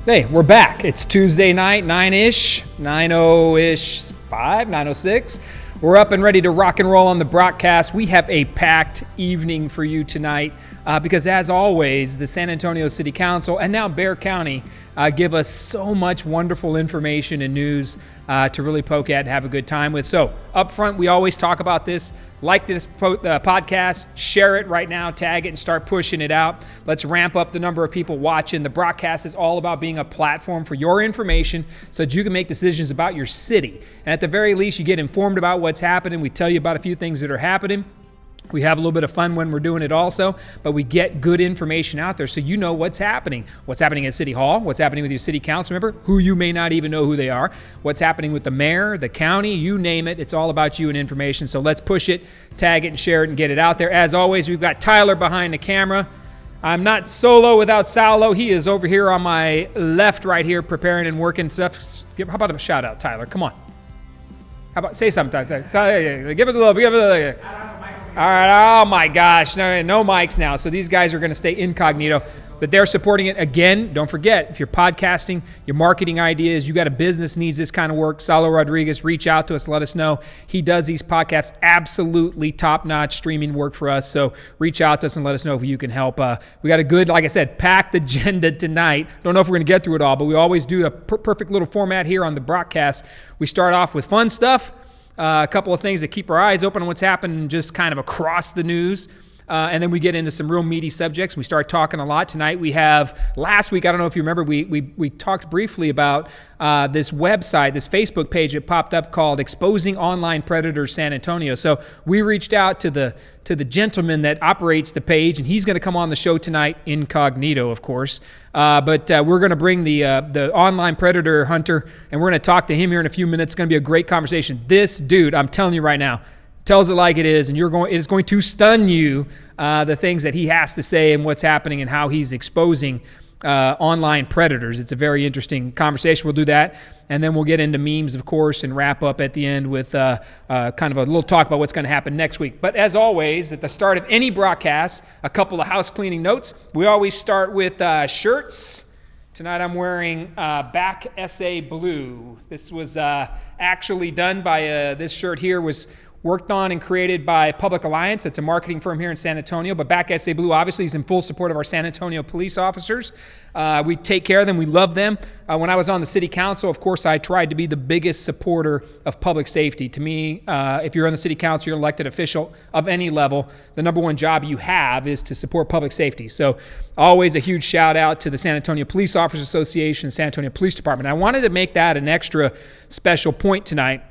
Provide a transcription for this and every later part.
Hey, we're back. It's Tuesday night, 9-ish, 9-0-ish, 9:06. We're up and ready to rock and roll on the broadcast. We have a packed evening for you tonight because, as always, the San Antonio City Council and now Bexar County give us so much wonderful information and news to really poke at and have a good time with. So, up front, we always talk about this. Like this podcast, share it right now, tag it, and start pushing it out. Let's ramp up the number of people watching. The broadcast is all about being a platform for your information so that you can make decisions about your city. And at the very least, you get informed about what's happening. We tell you about a few things that are happening. We have a little bit of fun when we're doing it also, but we get good information out there so you know what's happening. What's happening at City Hall, what's happening with your city council member, who you may not even know who they are, what's happening with the mayor, the county, you name it. It's all about you and information. So let's push it, tag it, and share it, and get it out there. As always, we've got Tyler behind the camera. I'm not solo without Saulo. He is over here on my left right here preparing and working stuff. How about a shout out, Tyler? Come on. How about say something, Tyler? Give us a little. All right, oh my gosh, no mics now. So these guys are going to stay incognito, but they're supporting it. Again, don't forget, if you're podcasting, your marketing ideas, you got a business needs this kind of work, Saulo Rodriguez, reach out to us, let us know. He does these podcasts, absolutely top-notch streaming work for us, so reach out to us and let us know if you can help. We got a good, like I said, packed agenda tonight. Don't know if we're going to get through it all, but we always do a perfect little format here on the broadcast. We start off with fun stuff. A couple of things that keep our eyes open on what's happening just kind of across the news. And then we get into some real meaty subjects. We start talking a lot. Tonight we have, last week, I don't know if you remember, we talked briefly about this website, this Facebook page that popped up called Exposing Online Predators San Antonio. So we reached out to the gentleman that operates the page, and he's going to come on the show tonight, incognito, of course. But we're going to bring the online predator hunter, and we're going to talk to him here in a few minutes. It's going to be a great conversation. This dude, I'm telling you right now, tells it like it is, and it is going to stun you, the things that he has to say and what's happening and how he's exposing online predators. It's a very interesting conversation. We'll do that, and then we'll get into memes, of course, and wrap up at the end with kind of a little talk about what's going to happen next week. But as always, at the start of any broadcast, a couple of house cleaning notes. We always start with shirts. Tonight I'm wearing Back SA Blue. This was actually done by, this shirt here was worked on and created by Public Alliance. It's a marketing firm here in San Antonio, but Back SA Blue obviously is in full support of our San Antonio police officers. We take care of them. We love them. When I was on the city council, of course, I tried to be the biggest supporter of public safety. To me, if you're on the city council, you're an elected official of any level, the number one job you have is to support public safety. So always a huge shout out to the San Antonio Police Officers Association, San Antonio Police Department. I wanted to make that an extra special point tonight.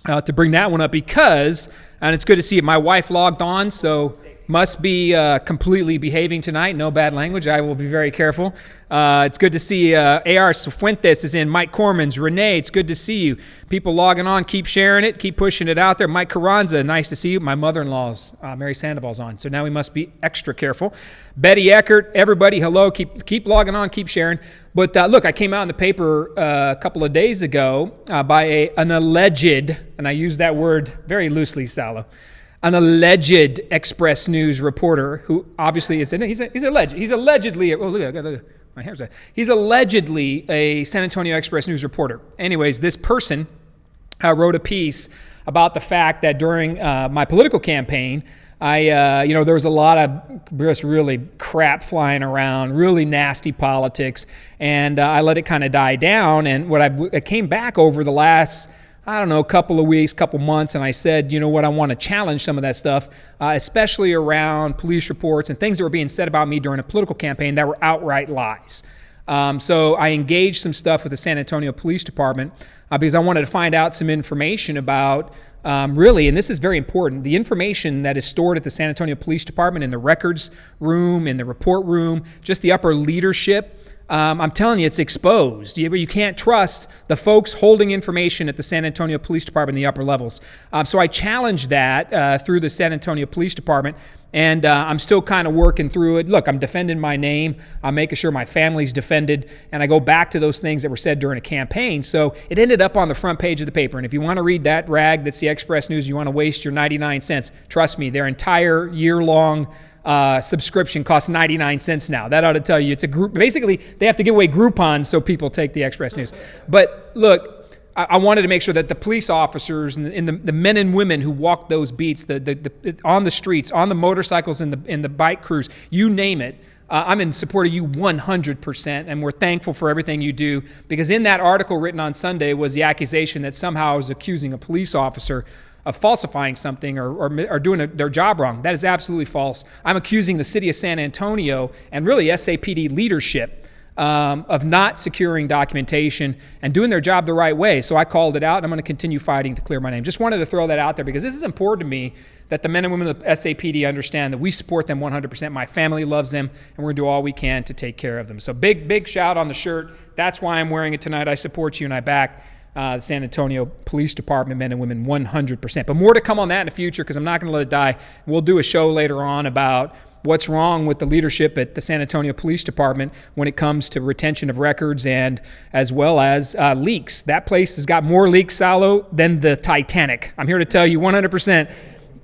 To bring that one up because, and it's good to see it, my wife logged on, so must be completely behaving tonight. No bad language. I will be very careful. It's good to see A.R. Fuentes is in. Mike Cormans, Renee, it's good to see you. People logging on, keep sharing it, keep pushing it out there. Mike Carranza, nice to see you. My mother-in-law's, Mary Sandoval's on, so now we must be extra careful. Betty Eckert, everybody, hello. Keep logging on, keep sharing. But look, I came out in the paper a couple of days ago by an alleged, and I use that word very loosely, Saulo, an alleged Express News reporter who obviously is, he's allegedly, oh, look, my hair's out. He's allegedly a San Antonio Express News reporter. Anyways, this person wrote a piece about the fact that during my political campaign, there was a lot of just really crap flying around, really nasty politics, and I let it kind of die down. And I came back over the last, couple of weeks, couple months, and I said, you know what, I want to challenge some of that stuff, especially around police reports and things that were being said about me during a political campaign that were outright lies. So I engaged some stuff with the San Antonio Police Department because I wanted to find out some information about really, and this is very important, the information that is stored at the San Antonio Police Department in the records room, in the report room, just the upper leadership. I'm telling you, it's exposed. You can't trust the folks holding information at the San Antonio Police Department in the upper levels. So I challenged that through the San Antonio Police Department, and I'm still kind of working through it. Look, I'm defending my name. I'm making sure my family's defended, and I go back to those things that were said during a campaign. So it ended up on the front page of the paper, and if you want to read that rag that's the Express News, you want to waste your 99 cents, trust me, their entire year-long subscription costs 99 cents now. That ought to tell you it's a group. Basically, they have to give away Groupons so people take the Express News. But look, I wanted to make sure that the police officers and the men and women who walk those beats, on the streets, on the motorcycles, in the bike crews, you name it, I'm in support of you 100%, and we're thankful for everything you do, because in that article written on Sunday was the accusation that somehow I was accusing a police officer of falsifying something or doing their job wrong. That is absolutely false. I'm accusing the city of San Antonio and really SAPD leadership of not securing documentation and doing their job the right way. So I called it out, and I'm going to continue fighting to clear my name. Just wanted to throw that out there because this is important to me, that the men and women of the SAPD understand that we support them 100%. My family loves them, and we're going to do all we can to take care of them. So big shout on the shirt. That's why I'm wearing it tonight. I support you, and I back the San Antonio Police Department men and women 100%. But more to come on that in the future, because I'm not going to let it die. We'll do a show later on about what's wrong with the leadership at the San Antonio Police Department when it comes to retention of records and as well as leaks. That place has got more leaks, Salo, than the Titanic. I'm here to tell you 100%.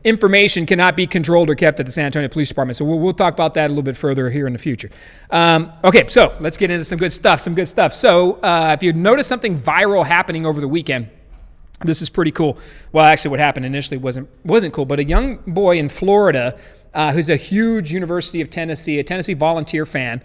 Information cannot be controlled or kept at the San Antonio Police Department. So we'll talk about that a little bit further here in the future. Okay, so let's get into some good stuff. So if you notice something viral happening over the weekend, this is pretty cool. Well, actually what happened initially wasn't cool, but a young boy in Florida who's a huge University of Tennessee, a Tennessee Volunteer fan.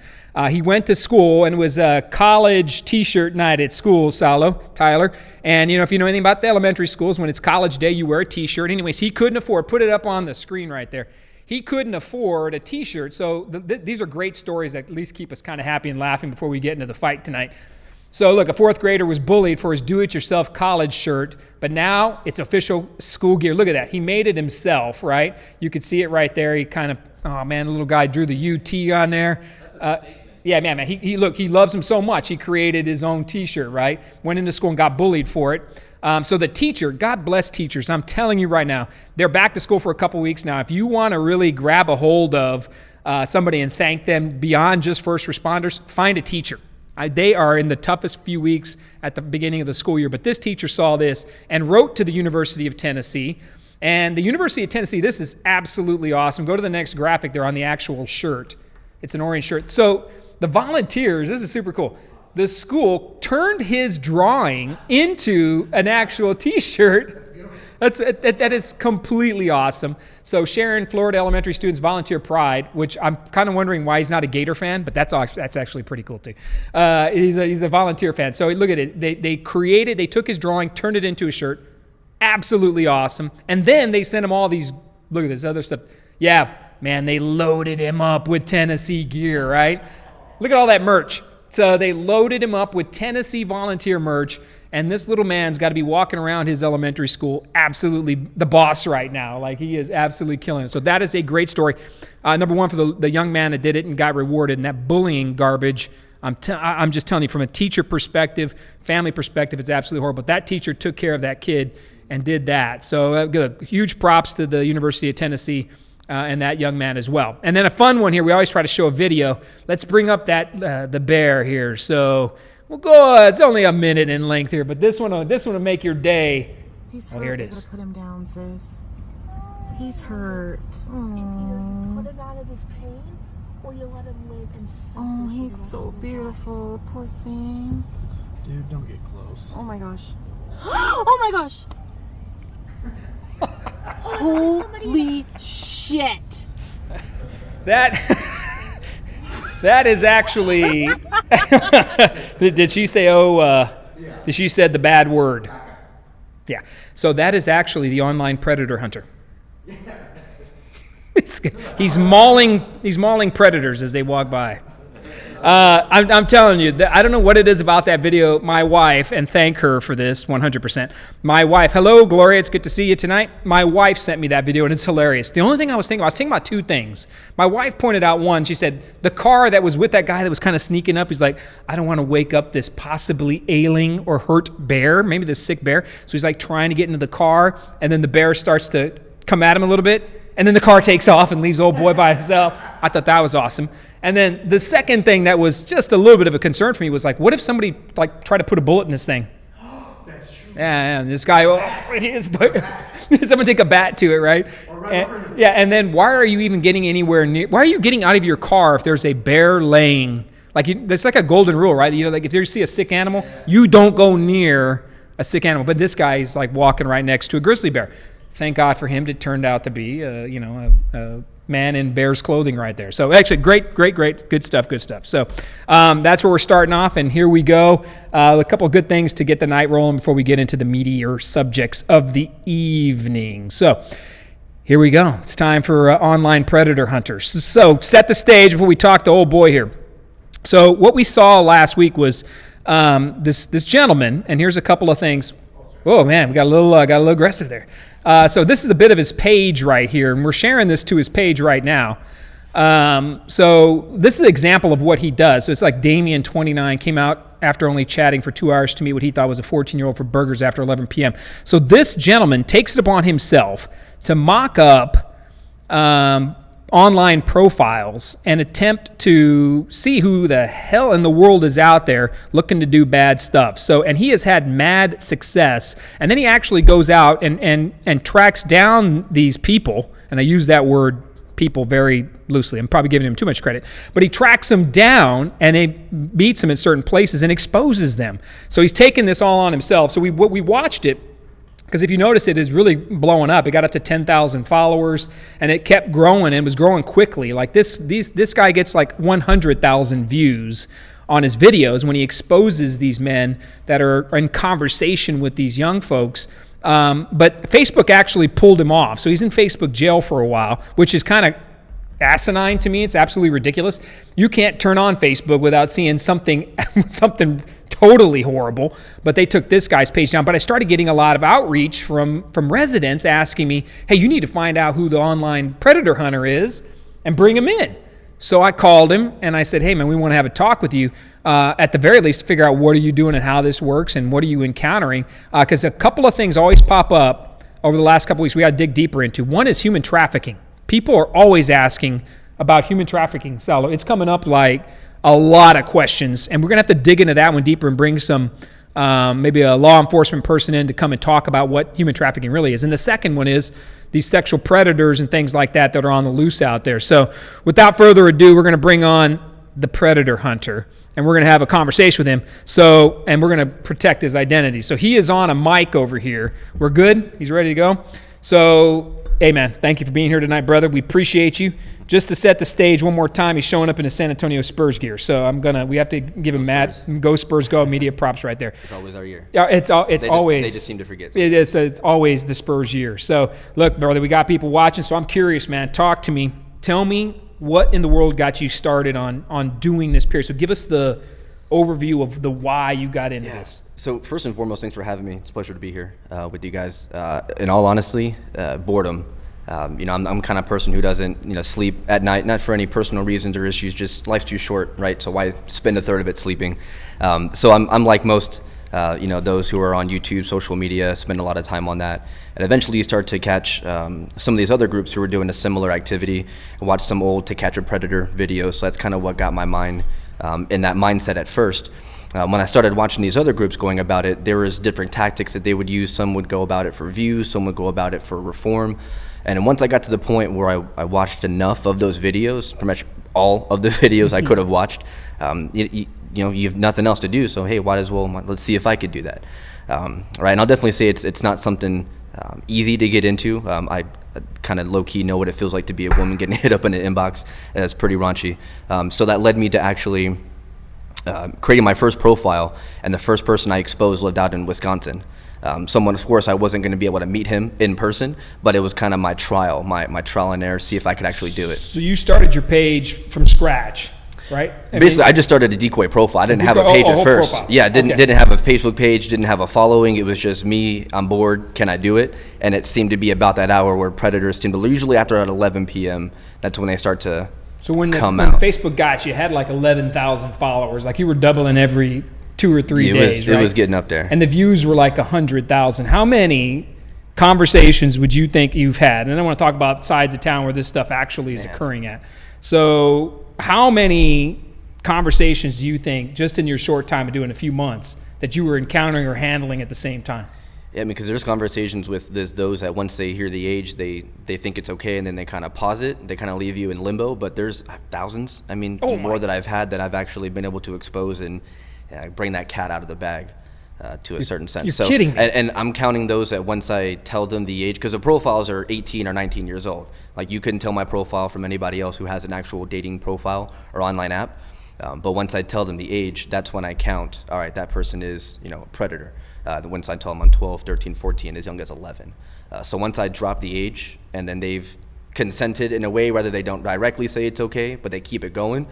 He went to school, and it was a college T-shirt night at school, Tyler. And, if you know anything about the elementary schools, when it's college day, you wear a T-shirt. Anyways, he couldn't afford, put it up on the screen right there. He couldn't afford a T-shirt. So these are great stories that at least keep us kind of happy and laughing before we get into the fight tonight. So look, a fourth grader was bullied for his do-it-yourself college shirt, but now it's official school gear. Look at that. He made it himself, right? You could see it right there. He kind of, oh man, the little guy drew the UT on there. Yeah, man. He loves him so much. He created his own T-shirt, right? Went into school and got bullied for it. So the teacher, God bless teachers. I'm telling you right now, they're back to school for a couple weeks now. If you want to really grab a hold of somebody and thank them beyond just first responders, find a teacher. They are in the toughest few weeks at the beginning of the school year. But this teacher saw this and wrote to the University of Tennessee. And the University of Tennessee, this is absolutely awesome. Go to the next graphic there on the actual shirt. It's an orange shirt. So the volunteers, this is super cool. The school turned his drawing into an actual T-shirt. That is completely awesome. So Sharon, Florida elementary students volunteer pride, which I'm kind of wondering why he's not a Gator fan, but that's actually pretty cool too. He's a volunteer fan. So look at it. They took his drawing, turned it into a shirt. Absolutely awesome. And then they sent him all these, look at this other stuff. Yeah, man, they loaded him up with Tennessee gear, right? Look at all that merch. So they loaded him up with Tennessee volunteer merch. And this little man's got to be walking around his elementary school absolutely the boss right now. Like, he is absolutely killing it. So that is a great story. Number one, for the young man that did it and got rewarded. And that bullying garbage, I'm just telling you, from a teacher perspective, family perspective, it's absolutely horrible. But that teacher took care of that kid and did that. So huge props to the University of Tennessee and that young man as well. And then a fun one here. We always try to show a video. Let's bring up the bear here. So we'll go. It's only a minute in length here, but this one will make your day. He's hurt. Here it is. Put him down, sis. He's hurt. It's either put him out of his pain, or you let him live and suffer. Oh, for he's the rest so of his beautiful. Poor thing. Dude, don't get close. Oh my gosh. Oh my gosh. Holy shit. That is actually. Did she say? Did she said the bad word? Yeah. So that is actually the online predator hunter. He's mauling predators as they walk by. I'm telling you, I don't know what it is about that video. My wife, and thank her for this 100%. My wife, hello, Gloria, it's good to see you tonight. My wife sent me that video, and it's hilarious. The only thing I was thinking about two things. My wife pointed out one. She said, the car that was with that guy that was kind of sneaking up, he's like, I don't want to wake up this possibly ailing or hurt bear, maybe this sick bear. So he's like trying to get into the car, and then the bear starts to come at him a little bit, and then the car takes off and leaves old boy by himself. I thought that was awesome. And then the second thing that was just a little bit of a concern for me was like, what if somebody like tried to put a bullet in this thing? That's true. Yeah, and this guy, someone take a bat to it, right? And then why are you even getting anywhere near? Why are you getting out of your car if there's a bear laying? That's like a golden rule, right? Like if you see a sick animal, you don't go near a sick animal. But this guy is like walking right next to a grizzly bear. Thank God for him. It turned out to be, a man in bear's clothing right there. So actually, great, good stuff. So that's where we're starting off, and here we go. A couple of good things to get the night rolling before we get into the meatier subjects of the evening. So here we go. It's time for online predator hunters. So set the stage before we talk to old boy here. So what we saw last week was this gentleman, and here's a couple of things. Oh man, we got a little aggressive there. So this is a bit of his page right here, and we're sharing this to his page right now. So this is an example of what he does. So it's like Damien, 29, came out after only chatting for 2 hours to meet what he thought was a 14-year-old for burgers after 11 p.m. So this gentleman takes it upon himself to mock up online profiles and attempt to see who the hell in the world is out there looking to do bad stuff. So, and he has had mad success. And then he actually goes out and tracks down these people. And I use that word people very loosely. I'm probably giving him too much credit. But he tracks them down and he beats them in certain places and exposes them. So he's taking this all on himself. So we watched it. Because if you notice, it is really blowing up. It got up to 10,000 followers, and it kept growing and was growing quickly. Like this guy gets like 100,000 views on his videos when he exposes these men that are in conversation with these young folks. But Facebook actually pulled him off. So he's in Facebook jail for a while, which is kind of asinine to me. It's absolutely ridiculous. You can't turn on Facebook without seeing something totally horrible, but they took this guy's page down. But I started getting a lot of outreach from residents asking me, hey, you need to find out who the online predator hunter is and bring him in. So I called him and I said, hey, man, we want to have a talk with you at the very least to figure out what are you doing and how this works and what are you encountering. Because a couple of things always pop up over the last couple of weeks we got to dig deeper into. One is human trafficking. People are always asking about human trafficking. So it's coming up like a lot of questions, and we're going to have to dig into that one deeper and bring some maybe a law enforcement person in to come and talk about what human trafficking really is. And the second one is these sexual predators and things like that are on the loose out there. So without further ado, we're going to bring on the predator hunter, and we're going to have a conversation with him. So, and we're going to protect his identity. So he is on a mic over here. We're good? He's ready to go? So, hey man, thank you for being here tonight, brother. We appreciate you. Just to set the stage one more time, he's showing up in his San Antonio Spurs gear. So we have to give him go Spurs go, media props right there. It's always our year. Yeah, it's always. They just seem to forget. It's always the Spurs year. So look, brother, we got people watching. So I'm curious, man. Talk to me. Tell me what in the world got you started on doing this period. So give us the overview of the why you got into this. So first and foremost, thanks for having me. It's a pleasure to be here with you guys. In all honesty, boredom. I'm the kind of person who doesn't, sleep at night, not for any personal reasons or issues, just life's too short, right? So why spend a third of it sleeping? So I'm like most, those who are on YouTube, social media, spend a lot of time on that. And eventually you start to catch some of these other groups who are doing a similar activity and watch some old To Catch a Predator videos. So that's kind of what got my mind in that mindset at first. When I started watching these other groups going about it, there was different tactics that they would use. Some would go about it for views, some would go about it for reform. And then once I got to the point where I watched enough of those videos, pretty much all of the videos I could have watched, you have nothing else to do. So hey, let's see if I could do that. Right, and I'll definitely say it's not something easy to get into. I kind of low-key know what it feels like to be a woman getting hit up in the inbox. That's pretty raunchy. So that led me to actually creating my first profile, and the first person I exposed lived out in Wisconsin. Someone, of course, I wasn't going to be able to meet him in person, but it was kind of my trial and error, see if I could actually do it. So you started your page from scratch, right? Basically, I just started a decoy profile. I didn't have a page at first. Profile. Yeah, didn't have a Facebook page, didn't have a following. It was just me, I'm bored, can I do it? And it seemed to be about that hour where predators seem to, usually after at 11 p.m., that's when they start to come out. When Facebook got you had like 11,000 followers, like you were doubling every 2 or 3 days, right? It was getting up there. And the views were like 100,000. How many conversations would you think you've had? And I want to talk about sides of town where this stuff actually is occurring at. So how many conversations do you think, just in your short time of doing a few months, that you were encountering or handling at the same time? Yeah, I mean, because there's conversations with those that once they hear the age, they think it's okay, and then they kind of pause it. They kind of leave you in limbo. But there's thousands. I mean, more that I've had that I've actually been able to expose and bring that cat out of the bag to a certain sense. You're kidding me. And I'm counting those that once I tell them the age, because the profiles are 18 or 19 years old. Like, you couldn't tell my profile from anybody else who has an actual dating profile or online app. But once I tell them the age, that's when I count, all right, that person is, a predator. Once I tell them I'm 12, 13, 14, as young as 11. So once I drop the age and then they've consented in a way, whether they don't directly say it's okay, but they keep it going,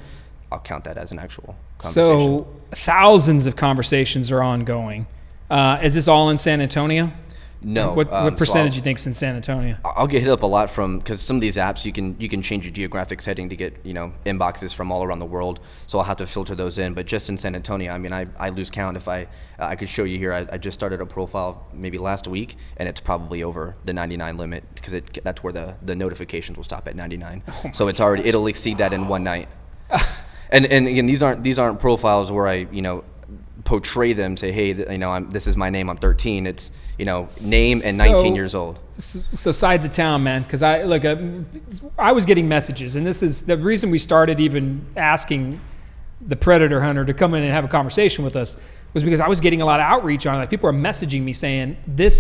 I'll count that as an actual conversation. So thousands of conversations are ongoing. Is this all in San Antonio? No. What percentage do you think is in San Antonio? I'll get hit up a lot because some of these apps you can change your geographic setting to get inboxes from all around the world. So I'll have to filter those in. But just in San Antonio, I mean, I lose count. If I could show you here, I just started a profile maybe last week, and it's probably over the 99 limit because that's where the notifications will stop at 99. So it'll exceed that in one night. And again, these aren't profiles where I portray them, say, hey, this is my name, I'm 13. It's name and 19 years old. So sides of town, man, because I was getting messages, and this is the reason we started even asking the predator hunter to come in and have a conversation with us, was because I was getting a lot of outreach on it. Like, people are messaging me saying,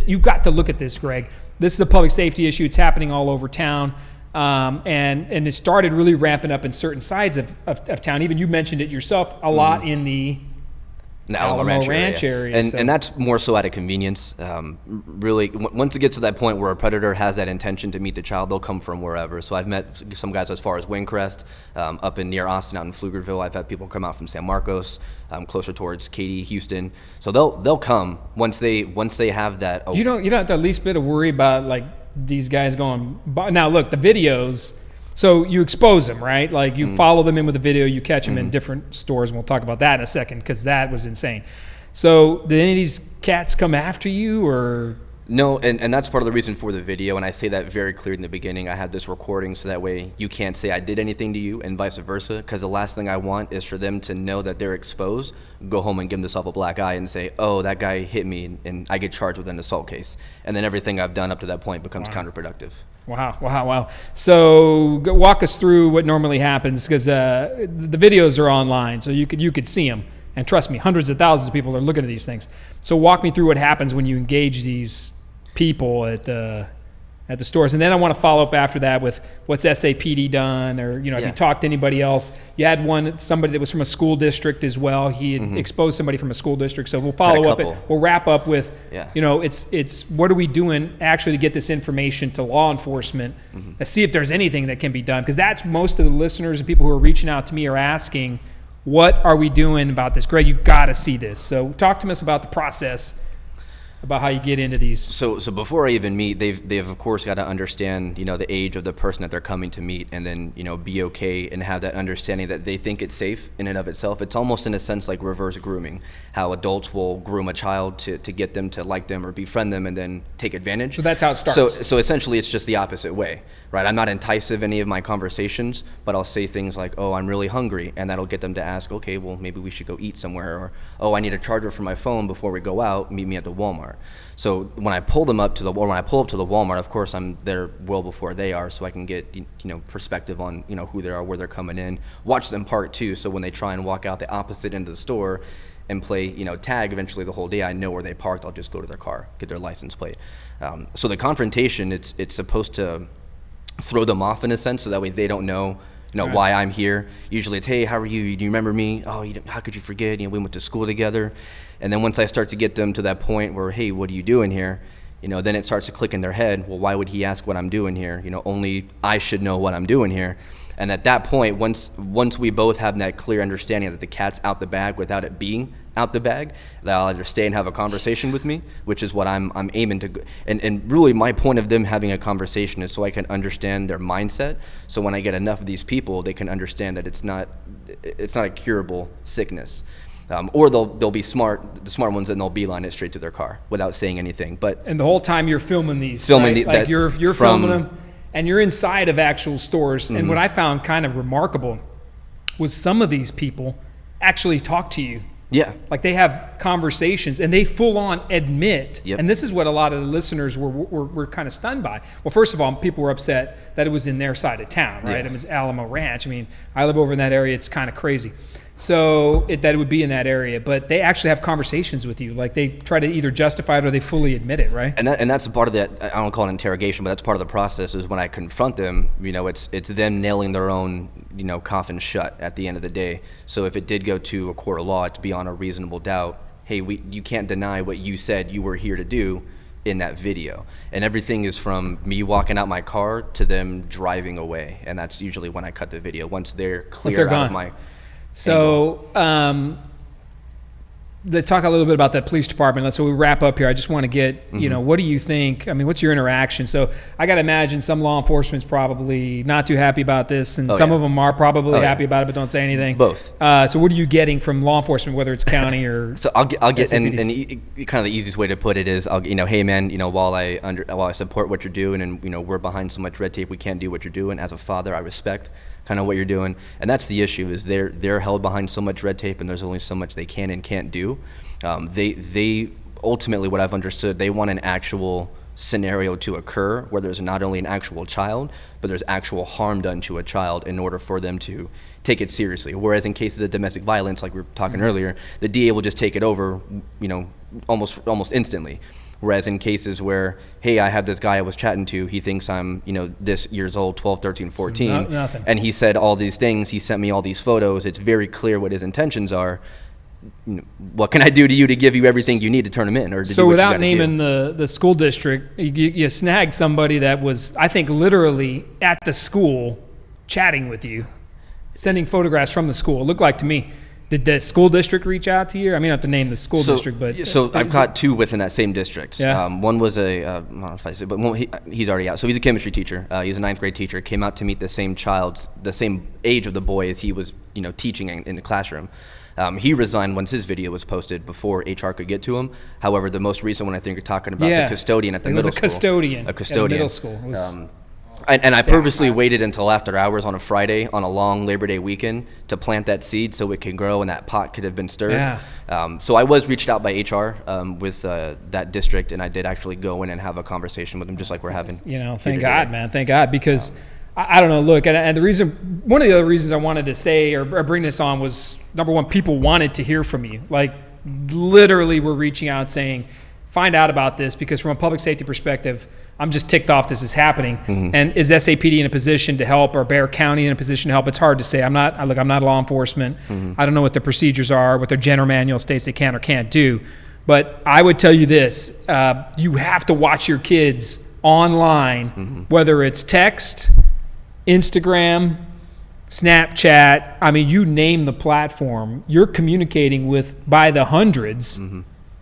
you've got to look at this, Greg. This is a public safety issue. It's happening all over town. And it started really ramping up in certain sides of town. Even you mentioned it yourself a lot in the Alamo Ranch area. And that's more so out of convenience. Really, once it gets to that point where a predator has that intention to meet the child, they'll come from wherever. So I've met some guys as far as Windcrest, up in near Austin, out in Pflugerville. I've had people come out from San Marcos, closer towards Katy, Houston. So they'll come once they have that. You don't have the least bit of worry about like these guys going. Now look, the videos. So you expose them, right? Like, you follow them in with a video, you catch them in different stores, and we'll talk about that in a second because that was insane. So did any of these cats come after you, or? No, and that's part of the reason for the video, and I say that very clear in the beginning. I have this recording so that way you can't say I did anything to you and vice versa, because the last thing I want is for them to know that they're exposed, go home and give themselves a black eye and say, oh, that guy hit me, and I get charged with an assault case. And then everything I've done up to that point becomes counterproductive. Wow. So walk us through what normally happens, because the videos are online, so you could see them. And trust me, hundreds of thousands of people are looking at these things. So walk me through what happens when you engage these people at the stores. And then I want to follow up after that with what's SAPD done, or, have you talked to anybody else? You had somebody that was from a school district as well. He had exposed somebody from a school district. So we'll follow up. We'll wrap up with, it's what are we doing actually to get this information to law enforcement? Let's see if there's anything that can be done. Because that's most of the listeners and people who are reaching out to me are asking, what are we doing about this? Greg, you got to see this. So talk to us about the process, about how you get into these. So before I even meet, they've of course got to understand, the age of the person that they're coming to meet, and then, be okay and have that understanding that they think it's safe in and of itself. It's almost in a sense like reverse grooming, how adults will groom a child to get them to like them or befriend them and then take advantage. So that's how it starts. So essentially it's just the opposite way, right? I'm not enticing any of my conversations, but I'll say things like, oh, I'm really hungry, and that'll get them to ask, okay, well, maybe we should go eat somewhere, or, oh, I need a charger for my phone before we go out, meet me at the Walmart. So when I pull up to the Walmart, of course I'm there well before they are, so I can get perspective on who they are, where they're coming in, watch them park too. So when they try and walk out the opposite end of the store and play tag eventually the whole day, I know where they parked. I'll just go to their car, get their license plate. So the confrontation, it's supposed to throw them off in a sense, so that way they don't know why I'm here. Usually it's, hey, how are you? Do you remember me? Oh, how could you forget? We went to school together. And then once I start to get them to that point where, hey, what are you doing here? Then it starts to click in their head. Well, why would he ask what I'm doing here? Only I should know what I'm doing here. And at that point, once we both have that clear understanding that the cat's out the bag without it being out the bag, they'll either stay and have a conversation with me, which is what I'm aiming to. And really my point of them having a conversation is so I can understand their mindset. So when I get enough of these people, they can understand that it's not a curable sickness. Or they'll be smart, the smart ones, and they'll beeline it straight to their car without saying anything. And the whole time you're filming these, right? You're filming them, and you're inside of actual stores. And what I found kind of remarkable was some of these people actually talk to you Yeah. Like they have conversations and they full on admit, Yep. and this is what a lot of the listeners were kind of stunned by. Well, first of all, people were upset that it was in their side of town, right? Yeah. It was Alamo Ranch. I mean, I live over in that area. It's kind of crazy. So that it would be in that area, but they actually have conversations with you. Like they try to either justify it or they fully admit it, right? And that's a part of that. I don't call it interrogation, but that's part of the process. Is when I confront them, it's them nailing their own, coffin shut at the end of the day. So if it did go to a court of law, it's beyond a reasonable doubt. Hey, you can't deny what you said you were here to do in that video. And everything is from me walking out my car to them driving away, and that's usually when I cut the video. Once they're clear they're out gone. of my. So let's talk a little bit about the police department. So we wrap up here. I just want to get, what do you think? I mean, what's your interaction? So I got to imagine some law enforcement's probably not too happy about this, and some of them are probably happy about it but don't say anything. Both. So what are you getting from law enforcement, whether it's county or? So I'll get and SAPD? kind of the easiest way to put it is hey man, while I support what you're doing and we're behind so much red tape, we can't do what you're doing. As a father, I respect kind of what you're doing, and that's the issue. Is they're held behind so much red tape, and there's only so much they can and can't do. They ultimately, what I've understood, they want an actual scenario to occur where there's not only an actual child, but there's actual harm done to a child in order for them to take it seriously. Whereas in cases of domestic violence, like we were talking earlier, the DA will just take it over, almost instantly. Whereas in cases where, hey, I have this guy I was chatting to, he thinks I'm, this years old, 12, 13, 14, nothing. and he said all these things, he sent me all these photos, it's very clear what his intentions are. What can I do to you to give you everything you need to turn them in? Or to So do what you without gotta naming do? the school district, you snagged somebody that was, I think, literally at the school chatting with you, sending photographs from the school. It looked like to me. Did the school district reach out to you? I mean, I have to name the school district, but so I've got two within that same district. Yeah. One was I don't know if I say, but he's already out. So he's a chemistry teacher. He's a 9th grade teacher. Came out to meet the same age of the boy as he was, teaching in the classroom. He resigned once his video was posted before HR could get to him. However, the most recent one, I think you're talking about, the custodian at the middle school. It was a custodian. A custodian. At middle school. It was, And I purposely waited until after hours on a Friday on a long Labor Day weekend to plant that seed so it can grow and that pot could have been stirred. Yeah. So I was reached out by HR with that district, and I did actually go in and have a conversation with them, just like we're having. Thank God, man. Thank God. Because I don't know, look, and the reason, one of the other reasons I wanted to say or bring this on was, number one, people wanted to hear from you. Like, literally were reaching out saying, find out about this, because from a public safety perspective, I'm just ticked off this is happening. And is SAPD in a position to help, or Bexar County in a position to help? It's hard to say. I'm not law enforcement. I don't know what the procedures are, what their general manual states they can or can't do. But I would tell you this, you have to watch your kids online, whether it's text, Instagram, Snapchat. I mean, you name the platform. You're communicating with, by the hundreds,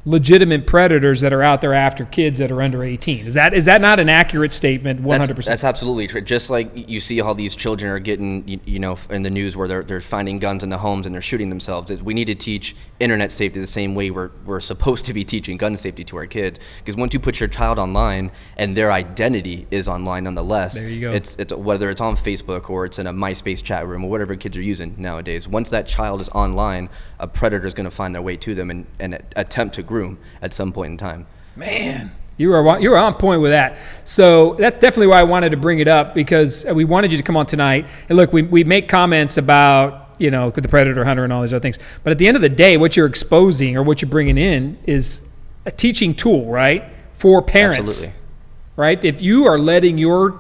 legitimate predators that are out there after kids that are under 18. Is that not an accurate statement? 100%. That's absolutely true. Just like you see how these children are getting, in the news where they're finding guns in the homes and they're shooting themselves. We need to teach internet safety the same way we're supposed to be teaching gun safety to our kids. Because once you put your child online and their identity is online nonetheless, there you go. It's whether it's on Facebook or it's in a MySpace chat room or whatever kids are using nowadays. Once that child is online, a predator is going to find their way to them and attempt to groom at some point in time. Man, you were on point with that. So that's definitely why I wanted to bring it up, because we wanted you to come on tonight. And look, we make comments about, the predator hunter and all these other things. But at the end of the day, what you're exposing or what you're bringing in is a teaching tool, right, for parents. Absolutely. Right? If you are letting your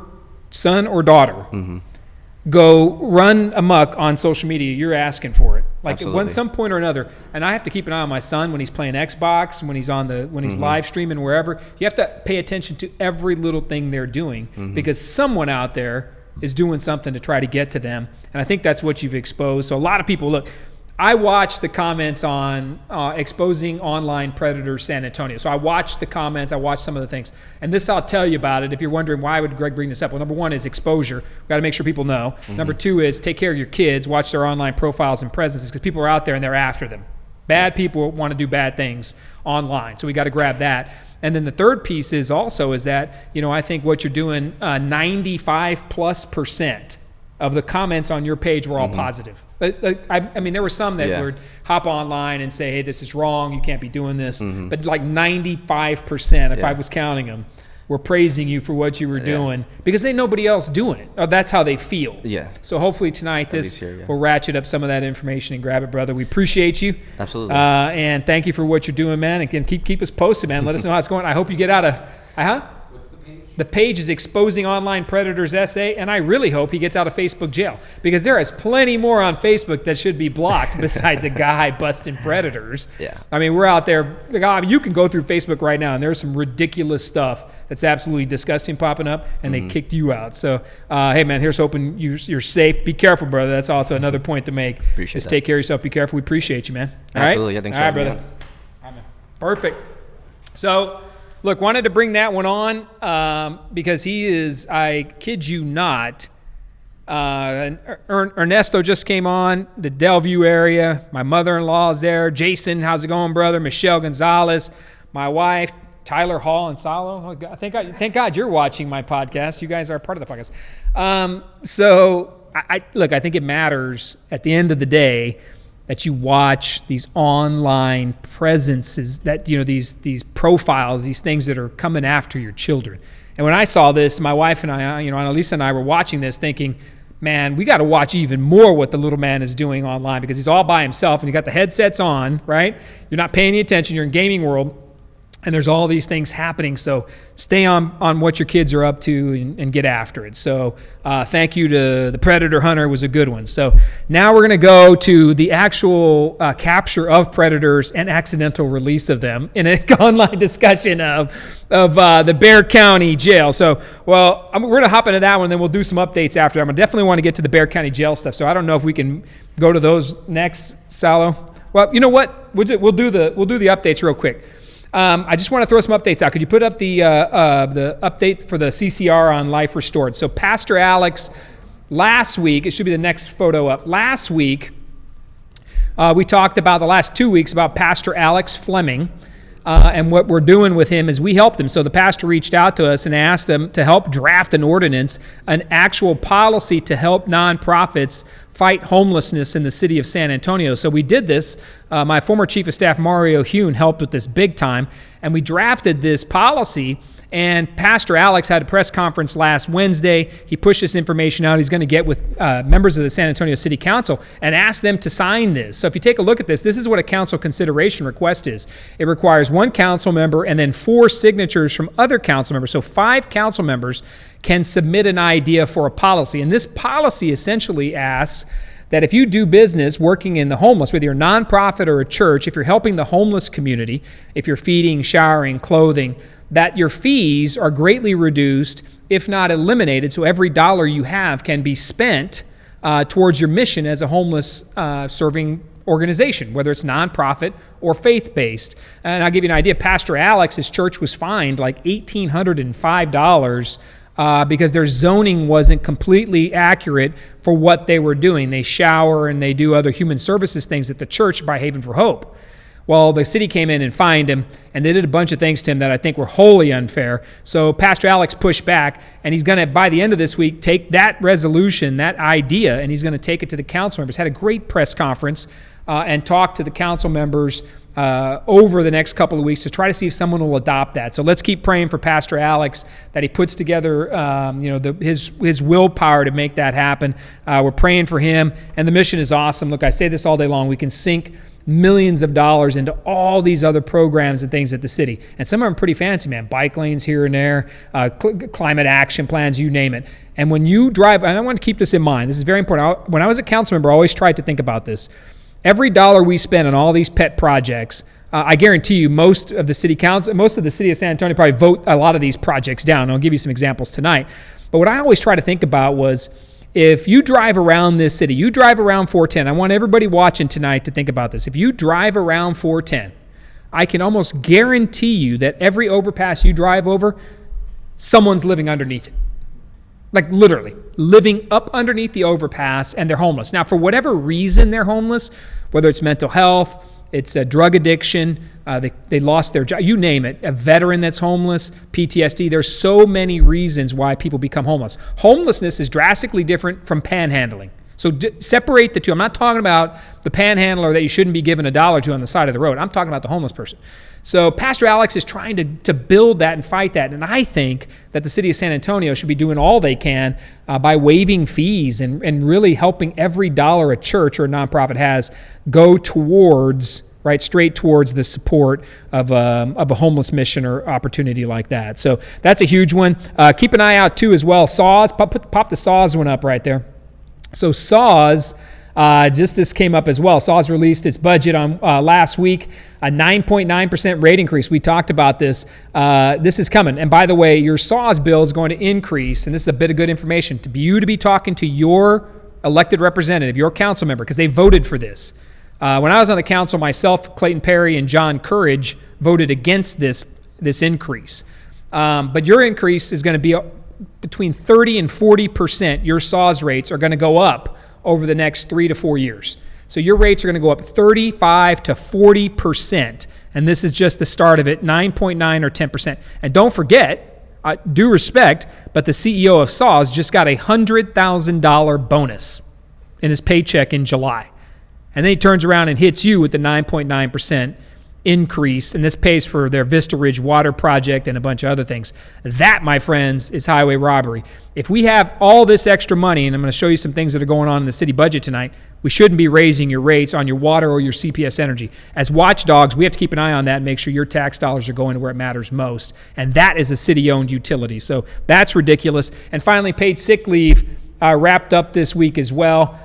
son or daughter go run amok on social media, you're asking for it. Like Absolutely. at some point or another, and I have to keep an eye on my son when he's playing Xbox, when he's live streaming wherever. You have to pay attention to every little thing they're doing, because someone out there is doing something to try to get to them. And I think that's what you've exposed. So a lot of people, look, I watched the comments on exposing online predators San Antonio. So I watched the comments, I watched some of the things. And this, I'll tell you about it. If you're wondering why would Greg bring this up, well, number one is exposure. We've got to make sure people know. Number two is take care of your kids, watch their online profiles and presences, because people are out there and they're after them. Bad people want to do bad things online. So we got to grab that. And then the third piece is also is that, I think what you're doing, 95+% of the comments on your page were all positive. I mean, there were some that would hop online and say, hey, this is wrong. You can't be doing this. But like 95%, if I was counting them, were praising you for what you were doing because ain't nobody else doing it. Oh, that's how they feel. Yeah. So hopefully tonight this will ratchet up some of that information and grab it, brother. We appreciate you. Absolutely. And thank you for what you're doing, man. And keep us posted, man. Let us know how it's going. I hope you get out of What's the page? The page is Exposing Online Predators SA, and I really hope he gets out of Facebook jail because there is plenty more on Facebook that should be blocked besides a guy busting predators. Yeah. I mean, we're out there. You can go through Facebook right now, and there's some ridiculous stuff that's absolutely disgusting popping up, and they kicked you out. So, hey, man, here's hoping you're safe. Be careful, brother. That's also another point to make. Appreciate Just that. take care of yourself. Be careful. We appreciate you, man. All Absolutely. right? Yeah, thanks All for right, having me brother. All right, man. Perfect. So, look, wanted to bring that one on because he is, I kid you not, Ernesto just came on, the Delview area. My mother-in-law is there. Jason, how's it going, brother? Michelle Gonzalez, my wife, Tyler Hall and Salo. Oh, thank God you're watching my podcast. You guys are part of the podcast. So, I think it matters at the end of the day that you watch these online presences, that, you know, these profiles, these things that are coming after your children. And when I saw this, my wife and I, Annalisa and I were watching this thinking, man, we got to watch even more what the little man is doing online because he's all by himself and you got the headsets on, right? You're not paying any attention. You're in gaming world. And there's all these things happening. So stay on what your kids are up to and get after it. So thank you to the Predator Hunter. It was a good one. So now we're going to go to the actual capture of predators and accidental release of them in an online discussion of the Bexar County Jail. So, we're going to hop into that one, and then we'll do some updates after. I definitely want to get to the Bexar County Jail stuff. So I don't know if we can go to those next, Salo. Well, you know what? We'll do the updates real quick. I just want to throw some updates out. Could you put up the update for the CCR on Life Restored? So Pastor Alex, last week, it should be the next photo up. Last week, we talked about the last 2 weeks about Pastor Alex Fleming. And what we're doing with him is we helped him. So the pastor reached out to us and asked him to help draft an ordinance, an actual policy to help nonprofits fight homelessness in the city of San Antonio. So we did this. My former chief of staff, Mario Hune, helped with this big time. And we drafted this policy. And Pastor Alex had a press conference last Wednesday. He pushed this information out. He's going to get with members of the San Antonio City Council and ask them to sign this. So if you take a look at this, this is what a council consideration request is. It requires one council member and then 4 signatures from other council members. So 5 council members can submit an idea for a policy. And this policy essentially asks that if you do business working in the homeless, whether you're a nonprofit or a church, if you're helping the homeless community, if you're feeding, showering, clothing, that your fees are greatly reduced, if not eliminated, so every dollar you have can be spent towards your mission as a homeless serving organization, whether it's nonprofit or faith-based. And I'll give you an idea. Pastor Alex, his church was fined like $1,805 because their zoning wasn't completely accurate for what they were doing. They shower and they do other human services things at the church by Haven for Hope. Well, the city came in and fined him, and they did a bunch of things to him that I think were wholly unfair. So Pastor Alex pushed back, and he's going to, by the end of this week, take that resolution, that idea, and he's going to take it to the council members. Had a great press conference and talked to the council members over the next couple of weeks to try to see if someone will adopt that. So let's keep praying for Pastor Alex that he puts together, his willpower to make that happen. We're praying for him, and the mission is awesome. Look, I say this all day long. We can sink millions of dollars into all these other programs and things at the city. And some of them are pretty fancy, man. Bike lanes here and there, climate action plans, you name it. And when you drive, and I want to keep this in mind, this is very important. When I was a council member, I always tried to think about this. Every dollar we spend on all these pet projects, I guarantee you most of the city of San Antonio probably vote a lot of these projects down. I'll give you some examples tonight. But what I always try to think about was, if you drive around this city, you drive around 410, I want everybody watching tonight to think about this. If you drive around 410, I can almost guarantee you that every overpass you drive over, someone's living underneath it. Like literally, living up underneath the overpass, and they're homeless. Now, for whatever reason they're homeless, whether it's mental health, It's a drug addiction. They lost their job. You name it. A veteran that's homeless, PTSD. There's so many reasons why people become homeless. Homelessness is drastically different from panhandling. So separate the two. I'm not talking about the panhandler that you shouldn't be giving $1 to on the side of the road. I'm talking about the homeless person. So Pastor Alex is trying to build that and fight that. And I think that the city of San Antonio should be doing all they can by waiving fees and really helping every dollar a church or a nonprofit has go towards, right, straight towards the support of a homeless mission or opportunity like that. So that's a huge one. Keep an eye out too as well. SAWS, pop the SAWS one up right there. So SAWS, just this came up as well. SAWS released its budget on last week, a 9.9% rate increase. We talked about this. This is coming. And by the way, your SAWS bill is going to increase, and this is a bit of good information, to be talking to your elected representative, your council member, because they voted for this. When I was on the council, myself, Clayton Perry, and John Courage voted against this increase. But your increase is going to be between 30 and 40%. Your SAWS rates are going to go up over the next 3 to 4 years. So your rates are going to go up 35 to 40%. And this is just the start of it, 9.9 or 10%. And don't forget, due respect, but the CEO of SAWS just got a $100,000 bonus in his paycheck in July. And then he turns around and hits you with the 9.9% increase, and this pays for their Vista Ridge water project and a bunch of other things. That, my friends, is highway robbery. If we have all this extra money, and I'm going to show you some things that are going on in the city budget tonight, we shouldn't be raising your rates on your water or your CPS Energy. As watchdogs, we have to keep an eye on that and make sure your tax dollars are going to where it matters most, and that is a city-owned utility. So that's ridiculous. And finally, paid sick leave wrapped up this week as well.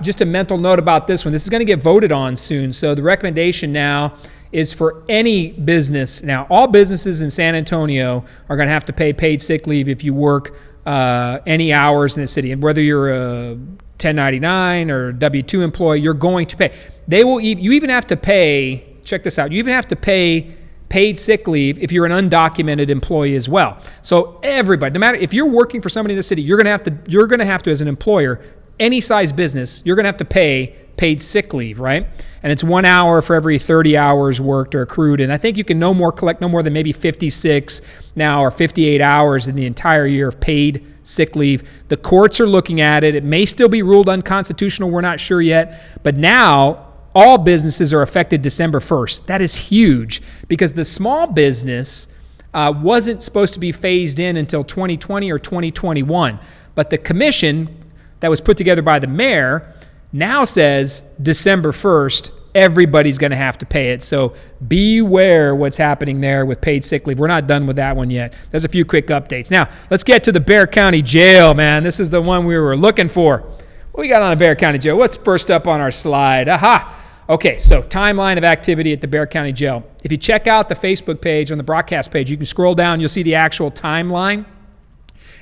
Just a mental note about this one. This is going to get voted on soon, so the recommendation now is for any business. Now, all businesses in San Antonio are going to have to pay paid sick leave if you work any hours in the city. And whether you're a 1099 or W-2 employee, you're going to pay. You even have to pay, check this out, you even have to pay paid sick leave if you're an undocumented employee as well. So everybody, no matter if you're working for somebody in the city, you're going to have to as an employer, any size business, you're going to have to pay paid sick leave, right? And it's 1 hour for every 30 hours worked or accrued. And I think you can collect no more than maybe 56 now or 58 hours in the entire year of paid sick leave. The courts are looking at it. It may still be ruled unconstitutional. We're not sure yet. But now all businesses are affected December 1st. That is huge because the small business wasn't supposed to be phased in until 2020 or 2021. But the commission that was put together by the mayor now says December 1st, everybody's going to have to pay it. So beware what's happening there with paid sick leave. We're not done with that one yet. There's a few quick updates. Now, let's get to the Bexar County Jail, man. This is the one we were looking for. What we got on the Bexar County Jail? What's first up on our slide? Aha! Okay, so timeline of activity at the Bexar County Jail. If you check out the Facebook page on the broadcast page, you can scroll down, you'll see the actual timeline.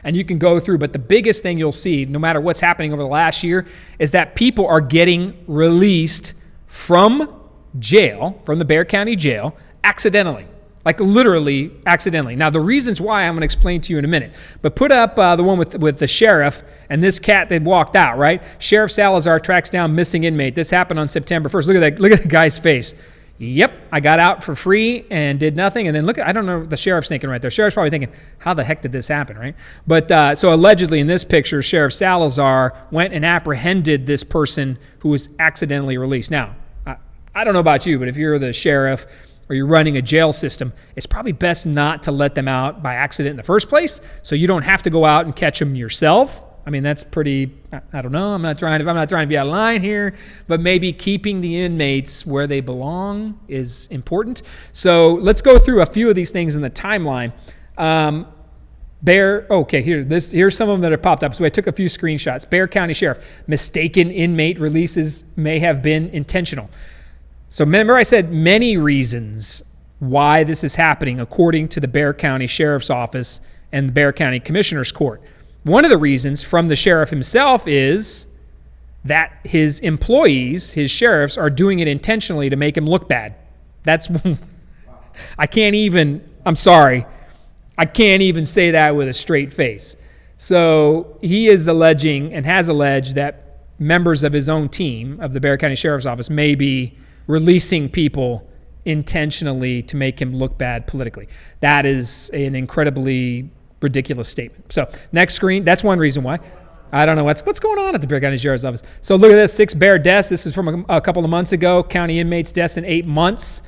And you can go through, but the biggest thing you'll see, no matter what's happening over the last year, is that people are getting released from jail, from the Bexar County Jail, accidentally. Like literally accidentally. Now, the reasons why I'm going to explain to you in a minute. But put up the one with the sheriff and this cat that walked out, right? Sheriff Salazar tracks down missing inmate. This happened on September 1st. Look at that. Look at the guy's face. Yep, I got out for free and did nothing. And then look, I don't know, the sheriff's thinking right there. Sheriff's probably thinking, how the heck did this happen, right? But so allegedly in this picture, Sheriff Salazar went and apprehended this person who was accidentally released. Now, I don't know about you, but if you're the sheriff or you're running a jail system, it's probably best not to let them out by accident in the first place, so you don't have to go out and catch them yourself. I mean, that's pretty, I don't know, I'm not trying to be out of line here, but maybe keeping the inmates where they belong is important. So let's go through a few of these things in the timeline. Here's some of them that have popped up. So I took a few screenshots. Bexar County Sheriff, mistaken inmate releases may have been intentional. So remember I said many reasons why this is happening according to the Bexar County Sheriff's Office and the Bexar County Commissioner's Court. One of the reasons from the sheriff himself is that his employees, his sheriffs, are doing it intentionally to make him look bad. That's, I can't even say that with a straight face. So he is alleging and has alleged that members of his own team of the Bexar County Sheriff's Office may be releasing people intentionally to make him look bad politically. That is an incredibly ridiculous statement. So next screen, that's one reason why. I don't know what's going on at the Bexar County Sheriff's Office. So look at this, 6 Bexar deaths. This is from a couple of months ago. County inmates deaths in 8 months.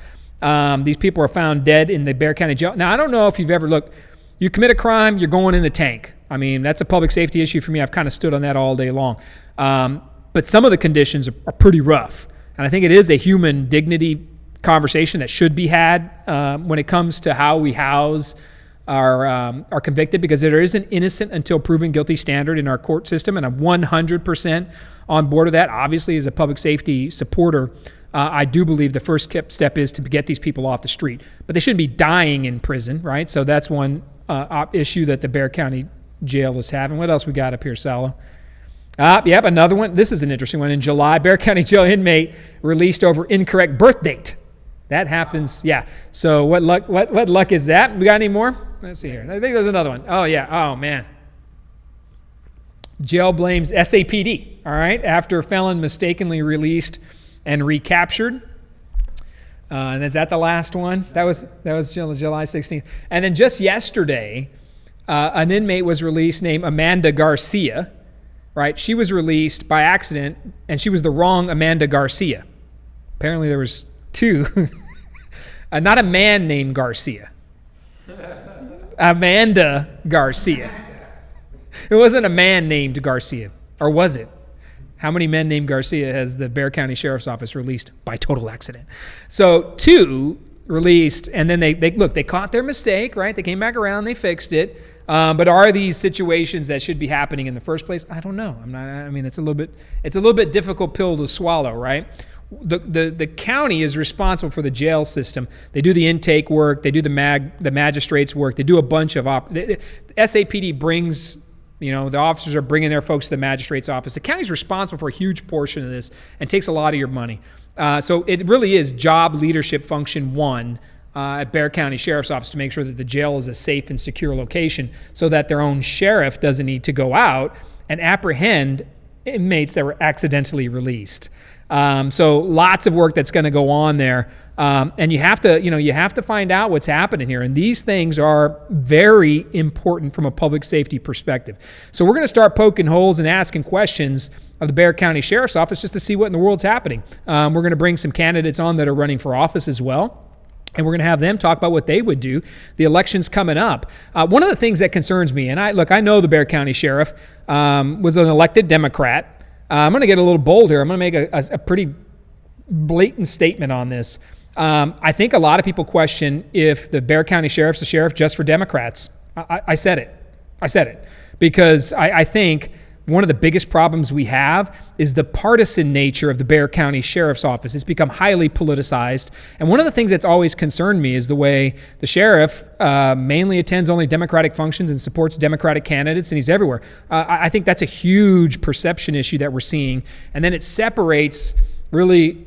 These people are found dead in the Bexar County Jail. Now, I don't know if you've ever looked. You commit a crime, you're going in the tank. I mean, that's a public safety issue for me. I've kind of stood on that all day long. But some of the conditions are pretty rough. And I think it is a human dignity conversation that should be had when it comes to how we house are convicted, because there is an innocent until proven guilty standard in our court system, and I'm 100% on board with that. Obviously, as a public safety supporter, I do believe the first step is to get these people off the street, but they shouldn't be dying in prison, right? So that's one issue that the Bexar County Jail is having. What else we got up here, Salo? Yep, another one. This is an interesting one. In July, Bexar County Jail inmate released over incorrect birth date. That happens, yeah. So what luck is that? We got any more? Let's see here. I think there's another one. Oh, yeah. Oh, man. Jail blames SAPD, all right, after felon mistakenly released and recaptured. And is that the last one? That was July 16th. And then just yesterday, an inmate was released named Amanda Garcia, right? She was released by accident, and she was the wrong Amanda Garcia. Apparently there was 2. Not a man named Garcia. Amanda Garcia. It wasn't a man named Garcia. Or was it? How many men named Garcia has the Bexar County Sheriff's Office released by total accident? So 2 released, and then they caught their mistake, right? They came back around, they fixed it. But are these situations that should be happening in the first place? I don't know. It's a little bit difficult pill to swallow, right? The county is responsible for the jail system. They do the intake work. They do the magistrates work. They do a bunch of the SAPD brings, the officers are bringing their folks to the magistrate's office. The county's responsible for a huge portion of this and takes a lot of your money. So it really is job leadership function 1 at Bexar County Sheriff's Office to make sure that the jail is a safe and secure location so that their own sheriff doesn't need to go out and apprehend inmates that were accidentally released. So lots of work that's going to go on there. And you have to find out what's happening here. And these things are very important from a public safety perspective. So we're going to start poking holes and asking questions of the Bexar County Sheriff's Office just to see what in the world's happening. We're going to bring some candidates on that are running for office as well. And we're going to have them talk about what they would do. The election's coming up. One of the things that concerns me, and I know the Bexar County Sheriff was an elected Democrat. I'm going to get a little bold here. I'm going to make a pretty blatant statement on this. I think a lot of people question if the Bexar County Sheriff's a sheriff just for Democrats. I said it. Because I think one of the biggest problems we have is the partisan nature of the Bexar County Sheriff's Office. It's become highly politicized. And one of the things that's always concerned me is the way the sheriff mainly attends only Democratic functions and supports Democratic candidates, and he's everywhere. I think that's a huge perception issue that we're seeing. And then it separates really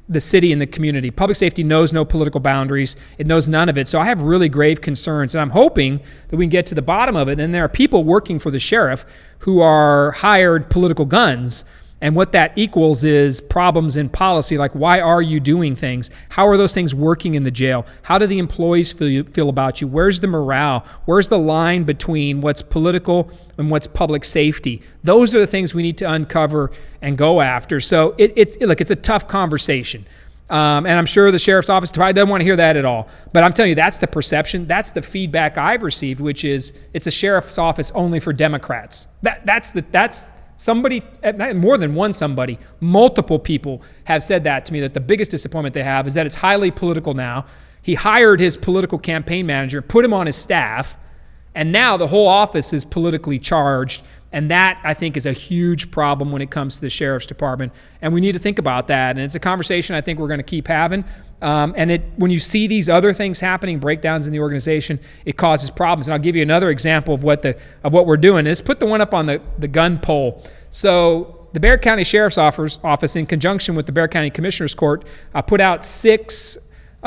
the city and the community. Public safety knows no political boundaries. It knows none of it. So I have really grave concerns, and I'm hoping that we can get to the bottom of it. And there are people working for the sheriff who are hired political guns, and what that equals is problems in policy, like why are you doing things? How are those things working in the jail? How do the employees feel about you? Where's the morale? Where's the line between what's political and what's public safety? Those are the things we need to uncover and go after. So it's a tough conversation. And I'm sure the sheriff's office probably doesn't want to hear that at all. But I'm telling you, that's the perception. That's the feedback I've received, which is it's a sheriff's office only for Democrats. That's somebody, more than one somebody, multiple people have said that to me, that the biggest disappointment they have is that it's highly political now. He hired his political campaign manager, put him on his staff, and now the whole office is politically charged. And that, I think, is a huge problem when it comes to the sheriff's department. And we need to think about that. And it's a conversation I think we're going to keep having. When you see these other things happening, breakdowns in the organization, it causes problems. And I'll give you another example of what we're doing is put the one up on the gun poll. So the Bexar County Sheriff's Office, in conjunction with the Bexar County Commissioner's Court, put out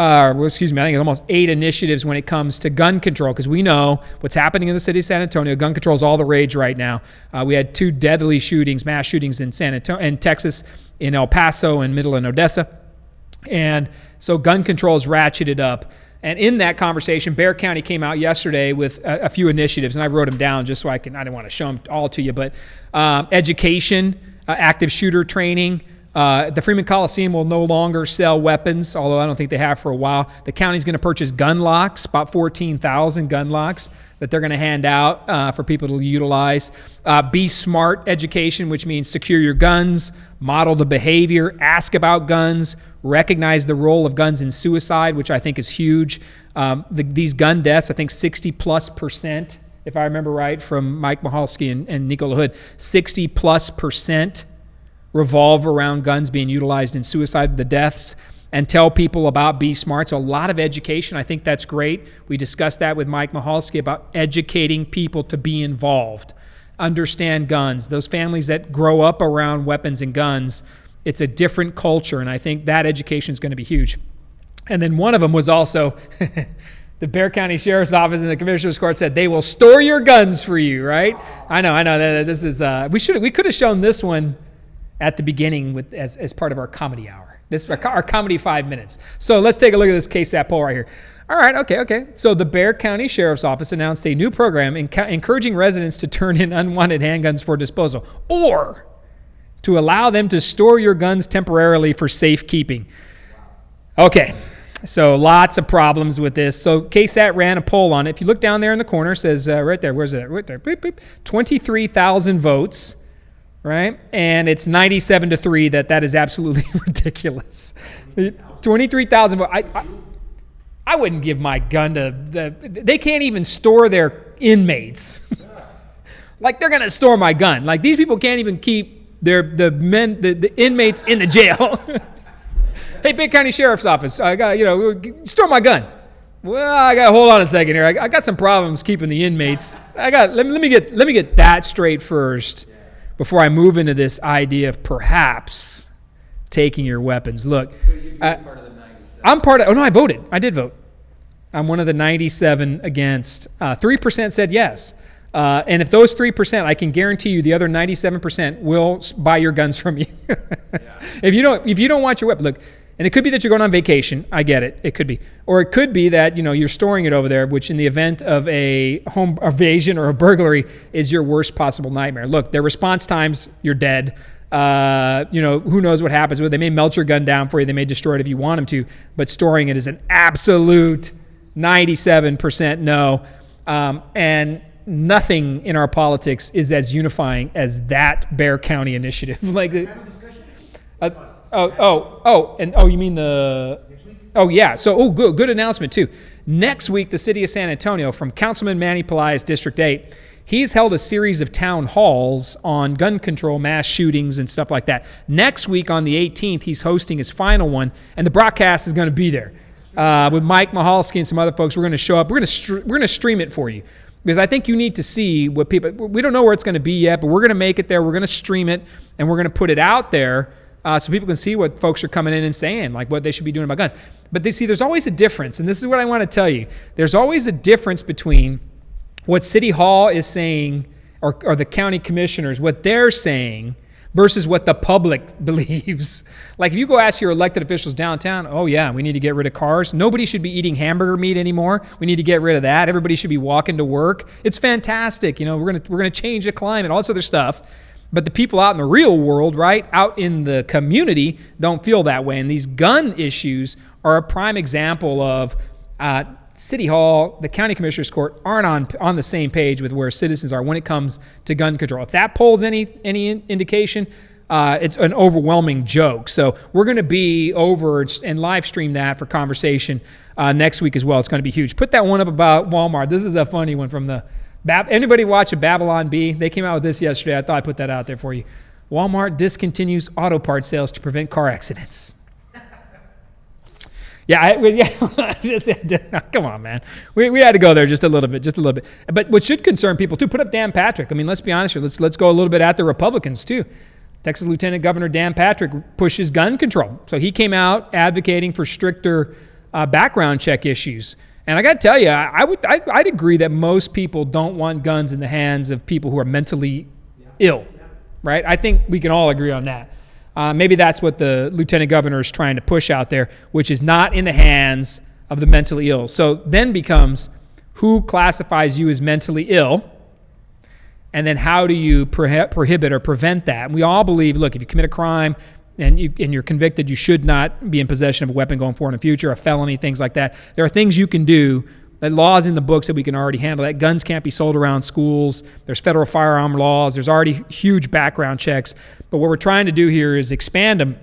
I think it's almost 8 initiatives when it comes to gun control, because we know what's happening in the city of San Antonio. Gun control is all the rage right now. We had 2 deadly shootings, mass shootings in San Antonio, in Texas, in El Paso and Midland, Odessa. And so gun control is ratcheted up. And in that conversation, Bexar County came out yesterday with a few initiatives, and I wrote them down just so I didn't want to show them all to you, but education, active shooter training. The Freeman Coliseum will no longer sell weapons, although I don't think they have for a while. The county's going to purchase gun locks, about 14,000 gun locks that they're going to hand out for people to utilize. Be smart education, which means secure your guns, model the behavior, ask about guns, recognize the role of guns in suicide, which I think is huge. These gun deaths, I think 60+%, if I remember right, from Mike Mahalski and Nico LaHood, 60+% revolve around guns being utilized in suicide, the deaths, and tell people about Be Smart. So a lot of education. I think that's great. We discussed that with Mike Mahalski about educating people to be involved, understand guns. Those families that grow up around weapons and guns, it's a different culture, and I think that education is going to be huge. And then one of them was also the Bexar County Sheriff's Office and the Commissioner's Court said they will store your guns for you, right? I know. This is we could have shown this one at the beginning as part of our comedy hour. Our comedy 5 minutes. So let's take a look at this KSAT poll right here. All right, okay. So the Bexar County Sheriff's Office announced a new program encouraging residents to turn in unwanted handguns for disposal, or to allow them to store your guns temporarily for safekeeping. Okay, so lots of problems with this. So KSAT ran a poll on it. If you look down there in the corner, it says right there, where's it? Right there, beep, beep, 23,000 votes. Right? And it's 97-3 that is absolutely ridiculous. 23,000 votes. I wouldn't give my gun to they can't even store their inmates. Like they're going to store my gun. Like these people can't even keep the inmates in the jail. Hey, Bexar County Sheriff's Office, I got, store my gun. Well, I got hold on a second here. I got some problems keeping the inmates. Let me get that straight first, before I move into this idea of perhaps taking your weapons. Look, so you'd be part of the 97. I'm part of, oh no, I voted. I did vote. I'm one of the 97 against. 3% said yes. And if those 3%, I can guarantee you the other 97% will buy your guns from you. If you don't want your weapon, look, and it could be that you're going on vacation. I get it. It could be. Or it could be that, you're storing it over there, which in the event of a home invasion or a burglary is your worst possible nightmare. Look, their response times, you're dead. Who knows what happens with it. They may melt your gun down for you. They may destroy it if you want them to. But storing it is an absolute 97% no. And nothing in our politics is as unifying as that Bexar County initiative. You mean the next week? Oh yeah. So good announcement too. Next week, the city of San Antonio, from Councilman Manny Pelaez, District 8, he's held a series of town halls on gun control, mass shootings, and stuff like that. Next week on the 18th, he's hosting his final one, and the broadcast is going to be there with Mike Mahalski and some other folks. We're going to show up. We're going to stream it for you, because I think you need to see what people. We don't know where it's going to be yet, but we're going to make it there. We're going to stream it, and we're going to put it out there. So people can see what folks are coming in and saying, like what they should be doing about guns. But there's always a difference, and this is what I want to tell you. There's always a difference between what City Hall is saying, or the county commissioners, what they're saying, versus what the public believes. Like if you go ask your elected officials downtown, oh yeah, we need to get rid of cars. Nobody should be eating hamburger meat anymore. We need to get rid of that. Everybody should be walking to work. It's fantastic. We're gonna change the climate, all this other stuff. But the people out in the real world, right, out in the community, don't feel that way. And these gun issues are a prime example of City Hall, the County Commissioner's Court aren't on the same page with where citizens are when it comes to gun control. If that poll's any indication, it's an overwhelming joke. So we're going to be over and live stream that for conversation next week as well. It's going to be huge. Put that one up about Walmart. This is a funny one from the anybody watch a Babylon Bee? They came out with this yesterday. I thought I'd put that out there for you. Walmart discontinues auto part sales to prevent car accidents. Come on, man. We had to go there just a little bit. But what should concern people too, put up Dan Patrick. I mean, let's be honest here. Let's go a little bit at the Republicans too. Texas Lieutenant Governor Dan Patrick pushes gun control. So he came out advocating for stricter background check issues. And I got to tell you, I'd agree that most people don't want guns in the hands of people who are mentally ill, right? I think we can all agree on that. Maybe that's what the lieutenant governor is trying to push out there, which is not in the hands of the mentally ill. So then becomes, who classifies you as mentally ill? And then how do you prohibit or prevent that? And we all believe, look, if you commit a crime and you're convicted, you should not be in possession of a weapon going forward in the future, a felony, things like that. There are things you can do, the laws in the books that we can already handle that. Guns can't be sold around schools. There's federal firearm laws. There's already huge background checks. But what we're trying to do here is expand them.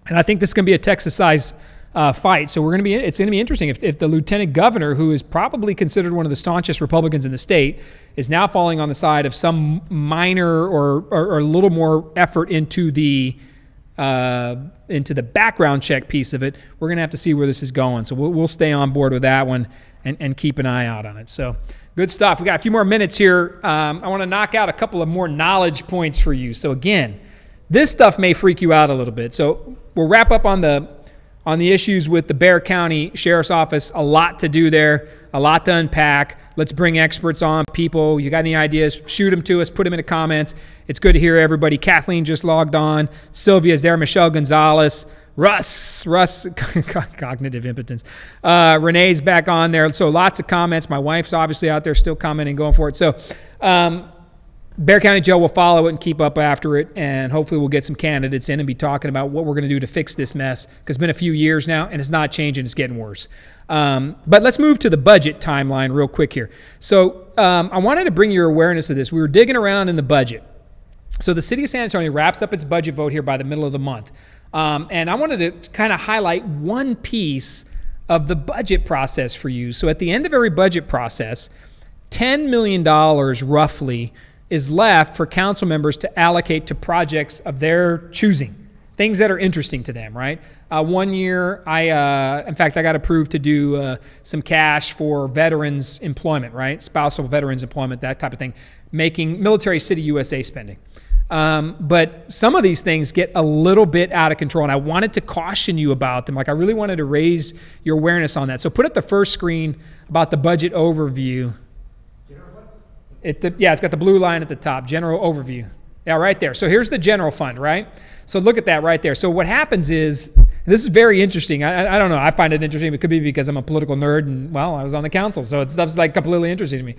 And I think this is going to be a Texas-sized fight. So it's going to be interesting if the lieutenant governor, who is probably considered one of the staunchest Republicans in the state, is now falling on the side of some minor or a little more effort into the background check piece of it. We're going to have to see where this is going. So we'll stay on board with that one and keep an eye out on it. So good stuff. We got a few more minutes here. I want to knock out a couple of more knowledge points for you. So again, this stuff may freak you out a little bit. So we'll wrap up on the issues with the Bexar County Sheriff's Office. A lot to do there, a lot to unpack. Let's bring experts on. People, you got any ideas, shoot them to us, put them in the comments. It's good to hear everybody. Kathleen just logged on. Sylvia's there. Michelle Gonzalez. Russ, cognitive impotence. Renee's back on there. So lots of comments. My wife's obviously out there still commenting, going for it. So Bexar County Jail will follow it and keep up after it, and hopefully we'll get some candidates in and be talking about what we're going to do to fix this mess, because it's been a few years now, and it's not changing. It's getting worse. But let's move to the budget timeline real quick here. So I wanted to bring your awareness to this. We were digging around in the budget. So the city of San Antonio wraps up its budget vote here by the middle of the month. And I wanted to kind of highlight one piece of the budget process for you. So at the end of every budget process, $10 million roughly is left for council members to allocate to projects of their choosing, things that are interesting to them, right? One year, in fact, I got approved to do some cash for veterans employment, right? Spousal veterans employment, that type of thing, making Military City USA spending. But some of these things get a little bit out of control, and I wanted to caution you about them. Like, I really wanted to raise your awareness on that. So put up the first screen about the budget overview. It's got the blue line at the top, general overview. Yeah, right there. So here's the general fund, right? So look at that right there. So what happens is, and this is very interesting. I don't know. I find it interesting. It could be because I'm a political nerd and, well, I was on the council. So stuff's like completely interesting to me.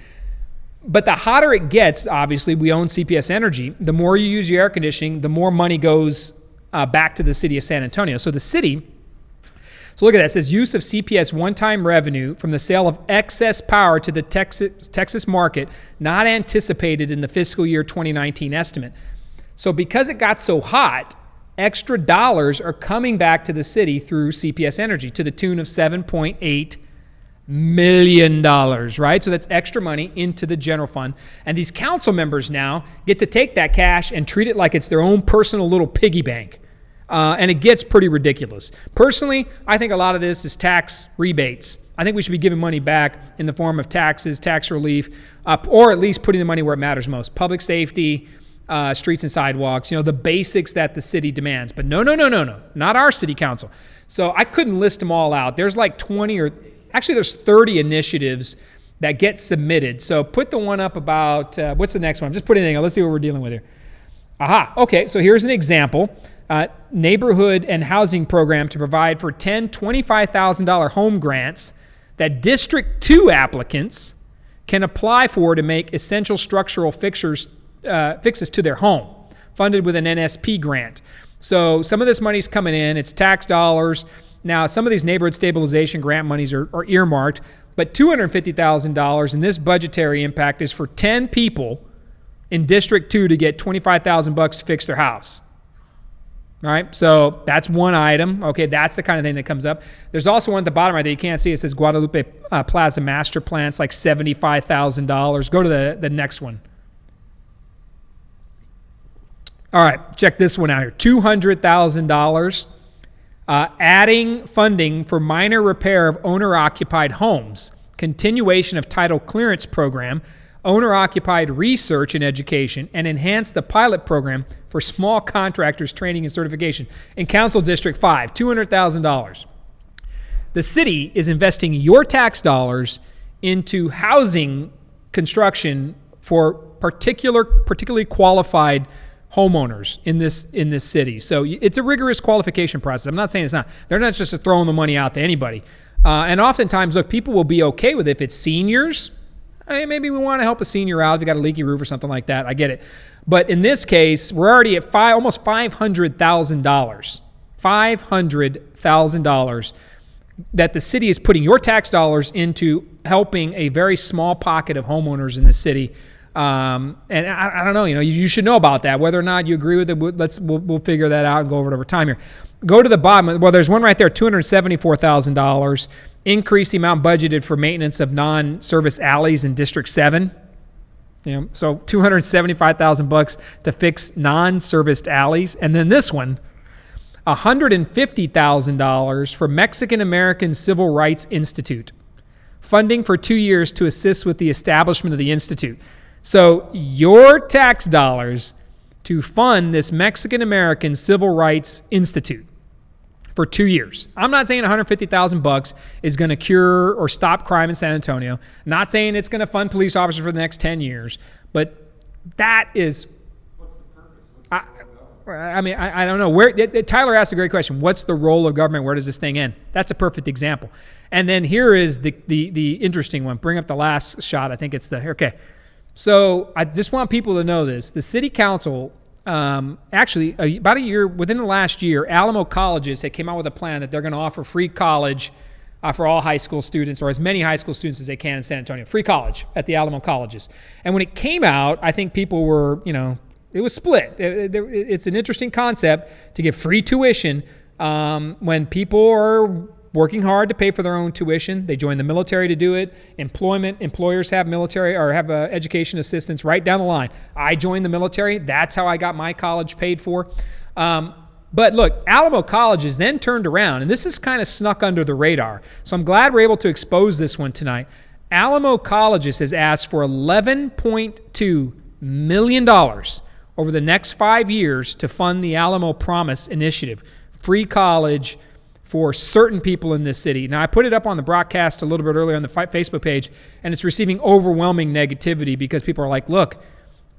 But the hotter it gets, obviously, we own CPS Energy. The more you use your air conditioning, the more money goes back to the city of San Antonio. So the city, so look at that. It says use of CPS one-time revenue from the sale of excess power to the Texas market, not anticipated in the fiscal year 2019 estimate. So because it got so hot, extra dollars are coming back to the city through CPS Energy to the tune of $7.8 million, right? So that's extra money into the general fund. And these council members now get to take that cash and treat it like it's their own personal little piggy bank. And it gets pretty ridiculous. Personally, I think a lot of this is tax rebates. I think we should be giving money back in the form of taxes, tax relief, or at least putting the money where it matters most. Public safety, streets and sidewalks, the basics that the city demands. But no, not our city council. So I couldn't list them all out. There's like 30 initiatives that get submitted. So put the one up about, what's the next one? Just put anything. Let's see what we're dealing with here. Aha, okay, so here's an example. Neighborhood and housing program to provide for 10 $25,000 home grants that District 2 applicants can apply for to make essential structural fixes to their home, funded with an NSP grant. So some of this money's coming in. It's tax dollars. Now, some of these neighborhood stabilization grant monies are earmarked, but $250,000 in this budgetary impact is for 10 people in District 2 to get $25,000 to fix their house. All right, so that's one item. Okay, that's the kind of thing that comes up. There's also one at the bottom right that you can't see. It says Guadalupe Plaza Master Plan. It's like $75,000. Go to the next one. All right, check this one out here. $200,000. Adding funding for minor repair of owner-occupied homes. Continuation of title clearance program. Owner-occupied research and education, and enhance the pilot program for small contractors training and certification. In Council District 5, $200,000. The city is investing your tax dollars into housing construction for particularly qualified homeowners in this city. So it's a rigorous qualification process. I'm not saying it's not. They're not just throwing the money out to anybody. And oftentimes, look, people will be okay with it. If it's seniors, hey, maybe we want to help a senior out if they got a leaky roof or something like that. I get it. But in this case, we're already at almost $500,000. $500,000 that the city is putting your tax dollars into helping a very small pocket of homeowners in the city. And I don't know, you should know about that. Whether or not you agree with it, we'll figure that out and go over it over time here. Go to the bottom. Well, there's one right there, $274,000. Increase the amount budgeted for maintenance of non-service alleys in District 7. So $275,000 to fix non-serviced alleys. And then this one, $150,000 for Mexican American Civil Rights Institute. Funding for 2 years to assist with the establishment of the institute. So your tax dollars to fund this Mexican American Civil Rights Institute for 2 years. I'm not saying $150,000 is going to cure or stop crime in San Antonio. Not saying it's going to fund police officers for the next 10 years, but that is. What's the purpose? I don't know. Tyler asked a great question. What's the role of government? Where does this thing end? That's a perfect example. And then here is the interesting one. Bring up the last shot. I think it's okay. So I just want people to know this. The city council, actually, about a year, within the last year, Alamo colleges had came out with a plan that they're going to offer free college for all high school students, or as many high school students as they can in San Antonio. Free college at the Alamo colleges. And when it came out, I think people were, it was split. It's an interesting concept to give free tuition when people are working hard to pay for their own tuition. They join the military to do it. Employers have military or have education assistance right down the line. I joined the military. That's how I got my college paid for. But look, Alamo Colleges then turned around, and this is kind of snuck under the radar. So I'm glad we're able to expose this one tonight. Alamo Colleges has asked for $11.2 million over the next 5 years to fund the Alamo Promise Initiative, free college for certain people in this city. Now, I put it up on the broadcast a little bit earlier on the Facebook page, and it's receiving overwhelming negativity because people are like, look,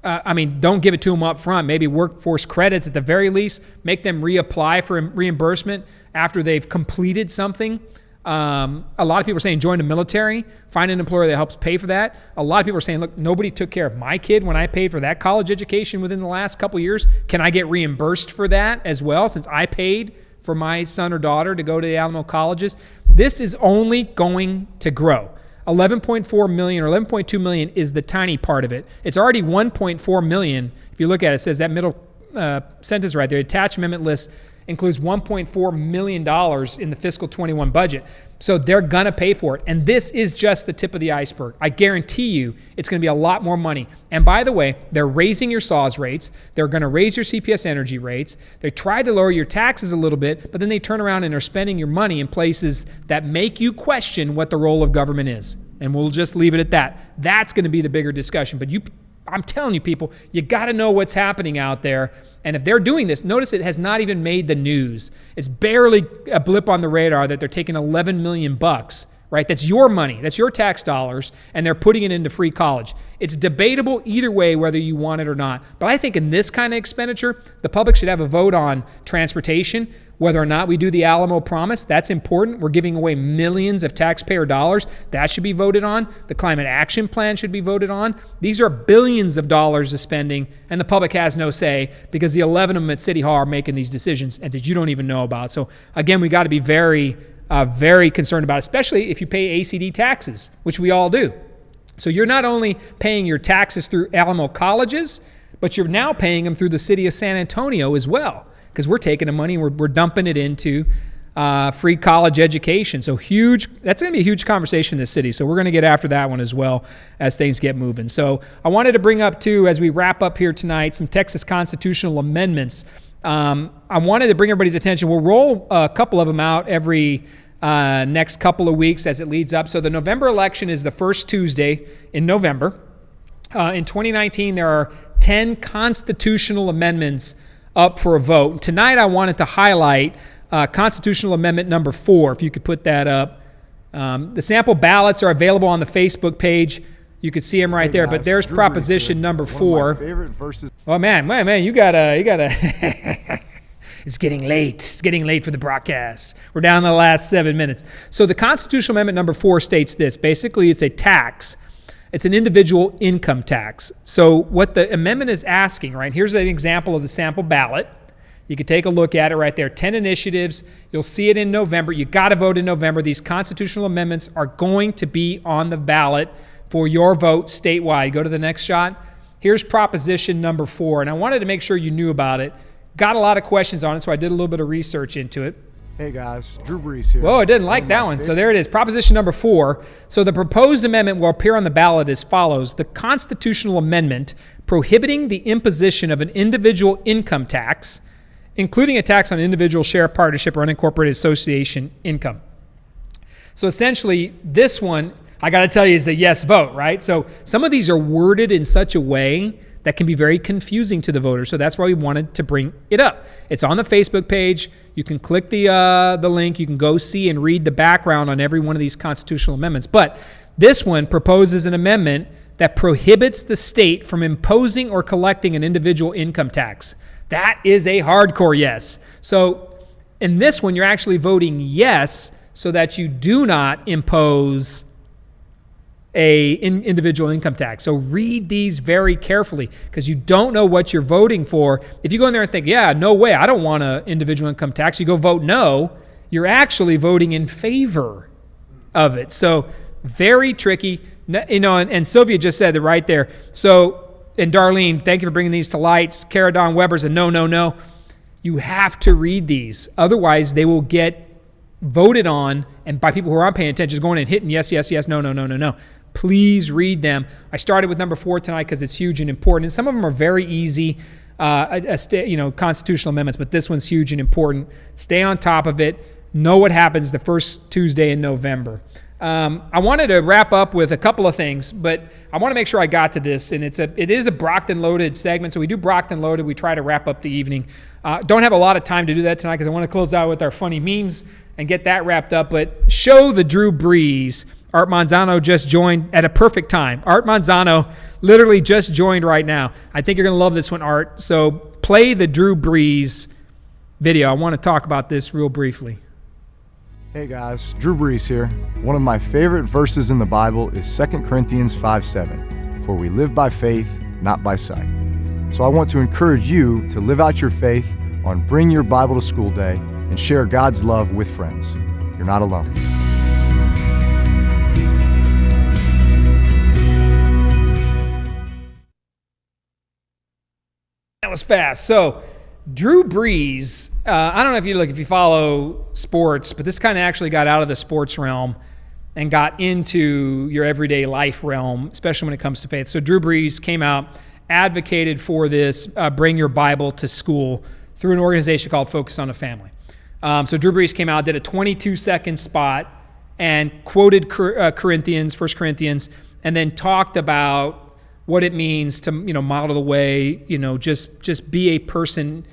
don't give it to them up front. Maybe workforce credits at the very least. Make them reapply for reimbursement after they've completed something. A lot of people are saying join the military, find an employer that helps pay for that. A lot of people are saying, look, nobody took care of my kid when I paid for that college education within the last couple years. Can I get reimbursed for that as well since I paid for my son or daughter to go to the Alamo colleges? This is only going to grow. 11.4 million or 11.2 million is the tiny part of it. It's already 1.4 million. If you look at it, it says that middle sentence right there, attached amendment list includes $1.4 million in the fiscal 21 budget. So they're going to pay for it. And this is just the tip of the iceberg. I guarantee you it's going to be a lot more money. And by the way, they're raising your SAWS rates. They're going to raise your CPS energy rates. They tried to lower your taxes a little bit, but then they turn around and are spending your money in places that make you question what the role of government is. And we'll just leave it at that. That's going to be the bigger discussion. But I'm telling you, people, you got to know what's happening out there. And if they're doing this, notice it has not even made the news. It's barely a blip on the radar that they're taking $11 million, right? That's your money. That's your tax dollars, and they're putting it into free college. It's debatable either way whether you want it or not. But I think in this kind of expenditure, the public should have a vote on transportation, whether or not we do the Alamo Promise. That's important. We're giving away millions of taxpayer dollars. That should be voted on. The Climate Action Plan should be voted on. These are billions of dollars of spending, and the public has no say because the 11 of them at City Hall are making these decisions and that you don't even know about. So again, we got to be very, very concerned about it, especially if you pay ACD taxes, which we all do. So you're not only paying your taxes through Alamo colleges, but you're now paying them through the city of San Antonio as well, because we're taking the money and we're dumping it into free college education. So that's going to be a huge conversation in this city. So we're going to get after that one as well as things get moving. So I wanted to bring up too, as we wrap up here tonight, some Texas constitutional amendments. I wanted to bring everybody's attention. We'll roll a couple of them out every next couple of weeks as it leads up. So the November election is the first Tuesday in November. In 2019, there are 10 constitutional amendments up for a vote. Tonight, I wanted to highlight Constitutional Amendment number 4, if you could put that up. The sample ballots are available on the Facebook page. You could see them right there, but there's proposition number 4. Favorite verses. Oh man, you gotta. It's getting late. It's getting late for the broadcast. We're down to the last 7 minutes. So the Constitutional Amendment number 4 states this. Basically, it's a tax. It's an individual income tax. So what the amendment is asking, right? Here's an example of the sample ballot. You can take a look at it right there. 10 initiatives. You'll see it in November. You got to vote in November. These constitutional amendments are going to be on the ballot for your vote statewide. Go to the next shot. Here's proposition number 4, and I wanted to make sure you knew about it. Got a lot of questions on it, so I did a little bit of research into it. Hey guys, Drew Brees here. Whoa, I didn't like that one. So there it is, proposition number 4. So the proposed amendment will appear on the ballot as follows. The constitutional amendment prohibiting the imposition of an individual income tax, including a tax on individual share, partnership, or unincorporated association income. So essentially, this one, I got to tell you, is a yes vote, right? So some of these are worded in such a way that can be very confusing to the voters. So that's why we wanted to bring it up. It's on the Facebook page. You can click the link. You can go see and read the background on every one of these constitutional amendments. But this one proposes an amendment that prohibits the state from imposing or collecting an individual income tax. That is a hardcore yes. So in this one, you're actually voting yes so that you do not impose individual income tax. So read these very carefully because you don't know what you're voting for. If you go in there and think, yeah, no way, I don't want an individual income tax, you go vote no, you're actually voting in favor of it. So very tricky. You know, and Sylvia just said it right there. So, and Darlene, thank you for bringing these to light. Cara Dawn Weber said, no. You have to read these. Otherwise, they will get voted on, and by people who aren't paying attention, just going and hitting yes, no. Please read them. I started with number 4 tonight because it's huge and important. And some of them are very easy, constitutional amendments, but this one's huge and important. Stay on top of it. Know what happens the first Tuesday in November. I wanted to wrap up with a couple of things, but I want to make sure I got to this. And it is a Brockton Loaded segment, so we do Brockton Loaded. We try to wrap up the evening. Don't have a lot of time to do that tonight because I want to close out with our funny memes and get that wrapped up. But show the Drew Brees. Art Manzano just joined at a perfect time. Art Manzano literally just joined right now. I think you're going to love this one, Art. So play the Drew Brees video. I want to talk about this real briefly. Hey guys, Drew Brees here. One of my favorite verses in the Bible is 2 Corinthians 5:7. For we live by faith, not by sight. So I want to encourage you to live out your faith on Bring Your Bible to School Day and share God's love with friends. You're not alone. That was fast. So Drew Brees, I don't know if you follow sports, but this kind of actually got out of the sports realm and got into your everyday life realm, especially when it comes to faith. So Drew Brees came out, advocated for this, Bring Your Bible to School through an organization called Focus on the Family. So Drew Brees came out, did a 22-second spot and quoted 1 Corinthians, and then talked about what it means to, model the way, just be a person.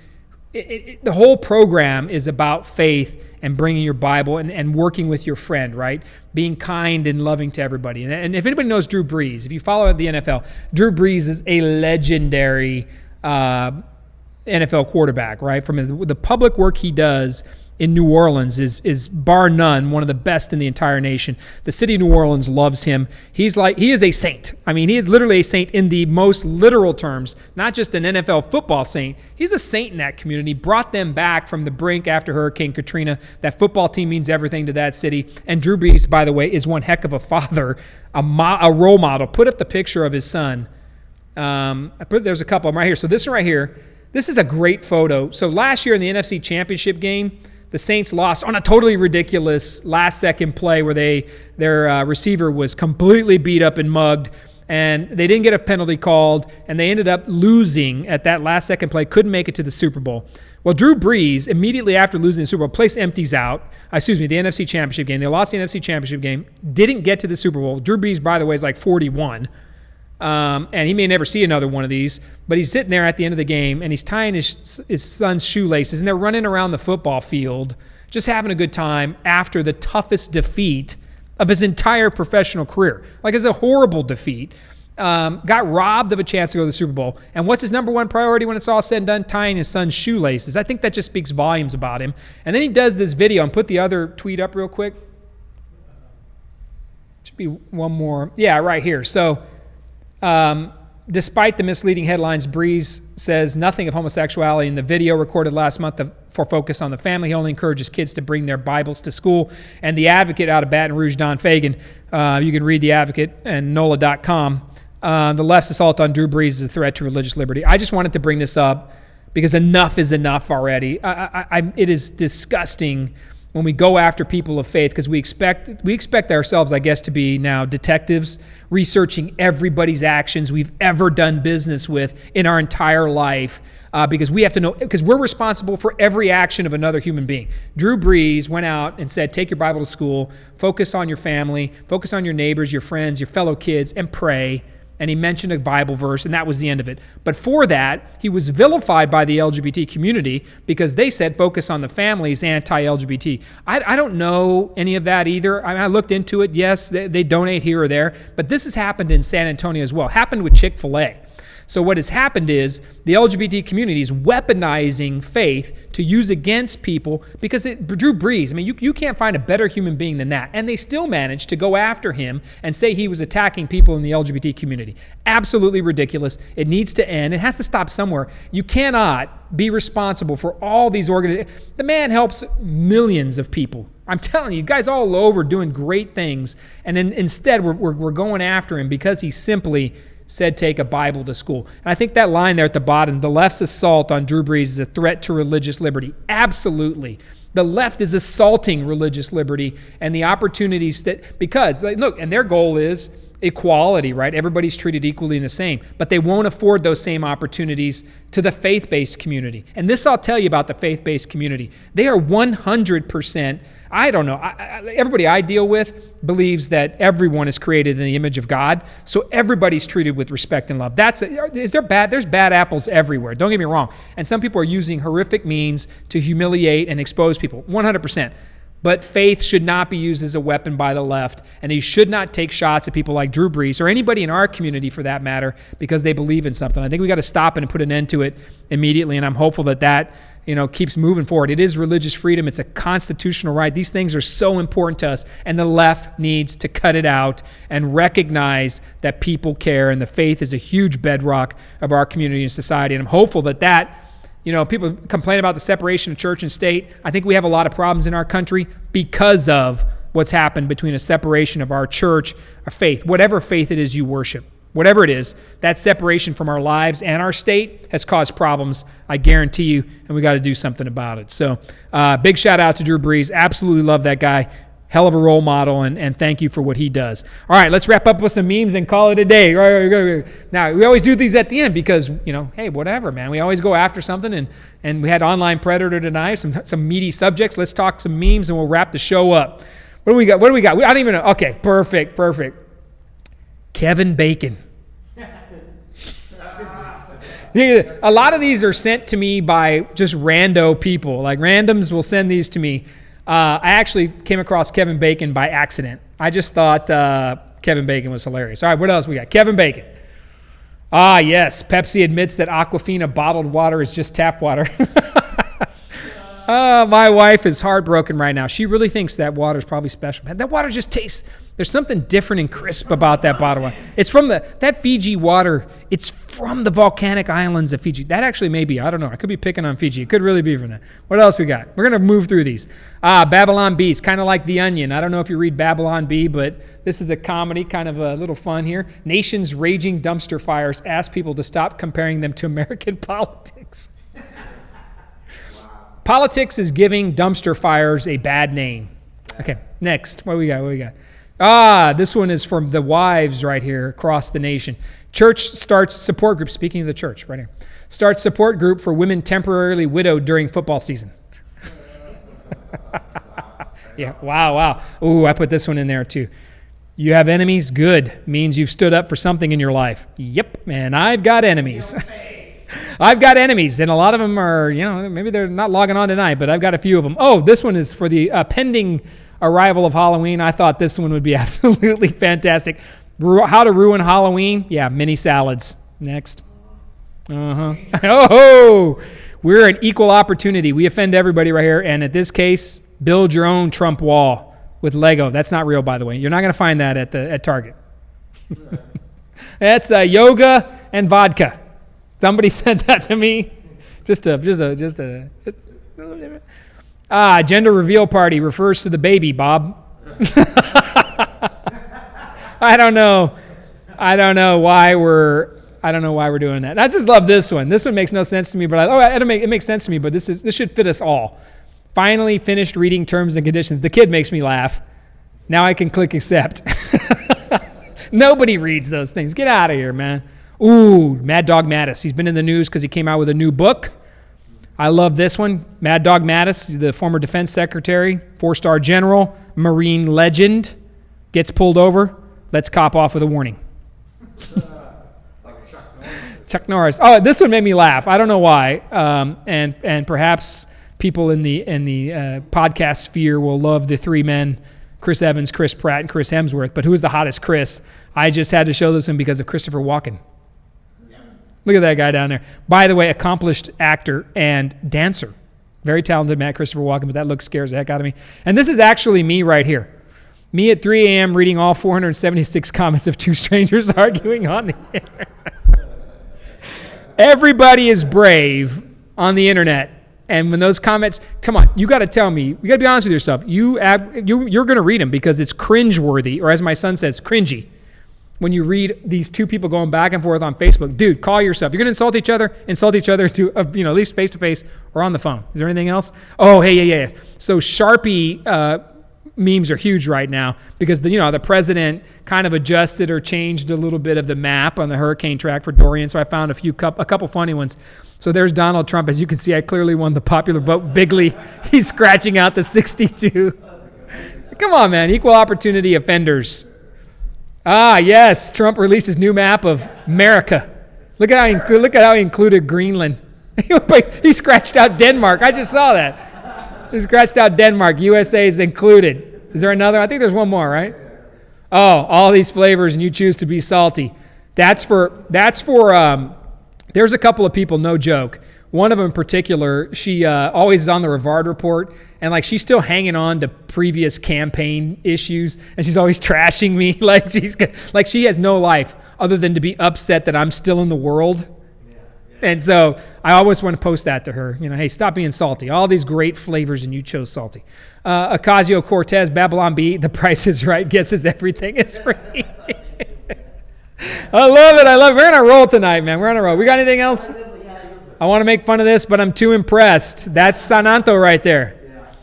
The whole program is about faith and bringing your Bible and working with your friend, right? Being kind and loving to everybody. And if anybody knows Drew Brees, if you follow the NFL, Drew Brees is a legendary NFL quarterback, right? From the public work he does in New Orleans is bar none one of the best in the entire nation. The city of New Orleans loves him. He is a saint. I mean, he is literally a saint in the most literal terms, not just an NFL football saint. He's a saint in that community. Brought them back from the brink after Hurricane Katrina. That football team means everything to that city. And Drew Brees, by the way, is one heck of a father, a role model. Put up the picture of his son. There's a couple of them right here. So this one right here, this is a great photo. So last year in the NFC Championship game, the Saints lost on a totally ridiculous last-second play where their receiver was completely beat up and mugged, and they didn't get a penalty called, and they ended up losing at that last-second play, couldn't make it to the Super Bowl. Well, Drew Brees, immediately after losing the Super Bowl, place empties out. The NFC Championship game. They lost the NFC Championship game, didn't get to the Super Bowl. Drew Brees, by the way, is like 41. And he may never see another one of these, but he's sitting there at the end of the game, and he's tying his son's shoelaces, and they're running around the football field, just having a good time after the toughest defeat of his entire professional career. Like, it's a horrible defeat. Got robbed of a chance to go to the Super Bowl. And what's his number one priority when it's all said and done? Tying his son's shoelaces. I think that just speaks volumes about him. And then he does this video, and put the other tweet up real quick. Should be one more. Yeah, right here. So, despite the misleading headlines, Breeze says nothing of homosexuality in the video recorded last month for Focus on the Family. He only encourages kids to bring their Bibles to school. And the Advocate out of Baton Rouge, Don Fagan, you can read the Advocate and NOLA.com. The left's assault on Drew Brees is a threat to religious liberty. I just wanted to bring this up because enough is enough already. It is disgusting when we go after people of faith, because we expect ourselves, I guess, to be now detectives researching everybody's actions we've ever done business with in our entire life, because we have to know, because we're responsible for every action of another human being. Drew Brees went out and said, take your Bible to school, focus on your family, focus on your neighbors, your friends, your fellow kids, and pray. And he mentioned a Bible verse, and that was the end of it. But for that, he was vilified by the LGBT community because they said focus on the families, anti-LGBT. I don't know any of that either. I looked into it. Yes, they donate here or there. But this has happened in San Antonio as well. Happened with Chick-fil-A. So what has happened is the LGBT community is weaponizing faith to use against people because Drew Brees, I mean, you can't find a better human being than that. And they still managed to go after him and say he was attacking people in the LGBT community. Absolutely ridiculous. It needs to end. It has to stop somewhere. You cannot be responsible for all these organizations. The man helps millions of people. I'm telling you, guys all over doing great things. And then instead we're going after him because he simply said take a Bible to school. And I think that line there at the bottom, the left's assault on Drew Brees is a threat to religious liberty. Absolutely. The left is assaulting religious liberty and the opportunities that, because, look, and their goal is equality, right? Everybody's treated equally and the same, but they won't afford those same opportunities to the faith-based community. And this I'll tell you about the faith-based community. They are 100%, I don't know, everybody I deal with believes that everyone is created in the image of God, so everybody's treated with respect and love. There's bad apples everywhere, don't get me wrong. And some people are using horrific means to humiliate and expose people, 100%. But faith should not be used as a weapon by the left, and they should not take shots at people like Drew Brees or anybody in our community for that matter because they believe in something. I think we got to stop it and put an end to it immediately, and I'm hopeful that keeps moving forward. It is religious freedom. It's a constitutional right. These things are so important to us, and the left needs to cut it out and recognize that people care, and the faith is a huge bedrock of our community and society, and I'm hopeful that people complain about the separation of church and state. I think we have a lot of problems in our country because of what's happened between a separation of our church, our faith, whatever faith it is you worship, whatever it is, that separation from our lives and our state has caused problems, I guarantee you, and we got to do something about it. So big shout out to Drew Brees. Absolutely love that guy. Hell of a role model, and thank you for what he does. All right, let's wrap up with some memes and call it a day. Now, we always do these at the end because, hey, whatever, man. We always go after something, and we had Online Predator tonight, some meaty subjects. Let's talk some memes, and we'll wrap the show up. What do we got? I don't even know. Okay, perfect. Kevin Bacon. A lot of these are sent to me by just rando people. Like randoms will send these to me. I actually came across Kevin Bacon by accident. I just thought Kevin Bacon was hilarious. All right, what else we got? Kevin Bacon. Ah, yes. Pepsi admits that Aquafina bottled water is just tap water. My wife is heartbroken right now. She really thinks that water is probably special. Man, that water just tastes, there's something different and crisp about that bottled water. It's from that Fiji water, it's from the volcanic islands of Fiji. That actually may be, I don't know. I could be picking on Fiji. It could really be from that. What else we got? We're going to move through these. Babylon Bee is kind of like The Onion. I don't know if you read Babylon Bee, but this is a comedy, kind of a little fun here. Nations raging dumpster fires ask people to stop comparing them to American politics. Politics is giving dumpster fires a bad name. Okay, next. What do we got? This one is from the wives right here across the nation. Church starts support group, speaking of the church right here, starts support group for women temporarily widowed during football season. Yeah, wow. Ooh, I put this one in there too. You have enemies? Good. Means you've stood up for something in your life. Yep, man, I've got enemies. I've got enemies, and a lot of them are, maybe they're not logging on tonight, but I've got a few of them. Oh, this one is for the pending arrival of Halloween, I thought this one would be absolutely fantastic. How to ruin Halloween? Yeah, mini salads. Next. Oh, we're an equal opportunity. We offend everybody right here. And in this case, build your own Trump wall with Lego. That's not real, by the way. You're not going to find that at Target. That's yoga and vodka. Somebody said that to me. Just a little different. Gender reveal party refers to the baby, Bob. I don't know why we're doing that. I just love this one. This one makes no sense to me, but it makes sense to me. But this should fit us all. Finally finished reading terms and conditions. The kid makes me laugh. Now I can click accept. Nobody reads those things. Get out of here, man. Ooh, Mad Dog Mattis. He's been in the news because he came out with a new book. I love this one. Mad Dog Mattis, the former defense secretary, 4-star general, Marine legend, gets pulled over. Let's cop off with a warning. Chuck Norris. Oh, this one made me laugh. I don't know why. And perhaps people in the podcast sphere will love the three men, Chris Evans, Chris Pratt, and Chris Hemsworth. But who is the hottest Chris? I just had to show this one because of Christopher Walken. Look at that guy down there. By the way, accomplished actor and dancer. Very talented man, Christopher Walken, but that look scares the heck out of me. And this is actually me right here. Me at 3 a.m. reading all 476 comments of two strangers arguing on the air. Everybody is brave on the internet. And when those comments, come on, you got to tell me, you got to be honest with yourself. You're going to read them because it's cringeworthy, or as my son says, cringy. When you read these two people going back and forth on Facebook, dude, call yourself. You're going to insult each other to, at least face to face or on the phone. Is there anything else? Oh, hey, yeah. So Sharpie memes are huge right now because the president kind of adjusted or changed a little bit of the map on the hurricane track for Dorian. So I found a couple funny ones. So there's Donald Trump. As you can see, I clearly won the popular vote bigly. He's scratching out the 62. Come on, man. Equal opportunity offenders. Yes. Trump releases new map of America. Look at how he included Greenland. He scratched out Denmark. I just saw that. He scratched out Denmark. USA is included. Is there another? I think there's one more, right? Oh, all these flavors, and you choose to be salty. That's for. There's a couple of people, no joke. One of them in particular, she always is on the Rivard Report, and she's still hanging on to previous campaign issues, and she's always trashing me like she has no life other than to be upset that I'm still in the world. And so I always want to post that to her. Hey, stop being salty. All these great flavors, and you chose salty. Ocasio-Cortez, Babylon Bee, The Price is Right, guesses everything is free. I love it. We're on a roll tonight, man. We're on a roll. We got anything else? I want to make fun of this, but I'm too impressed. That's Sananto right there.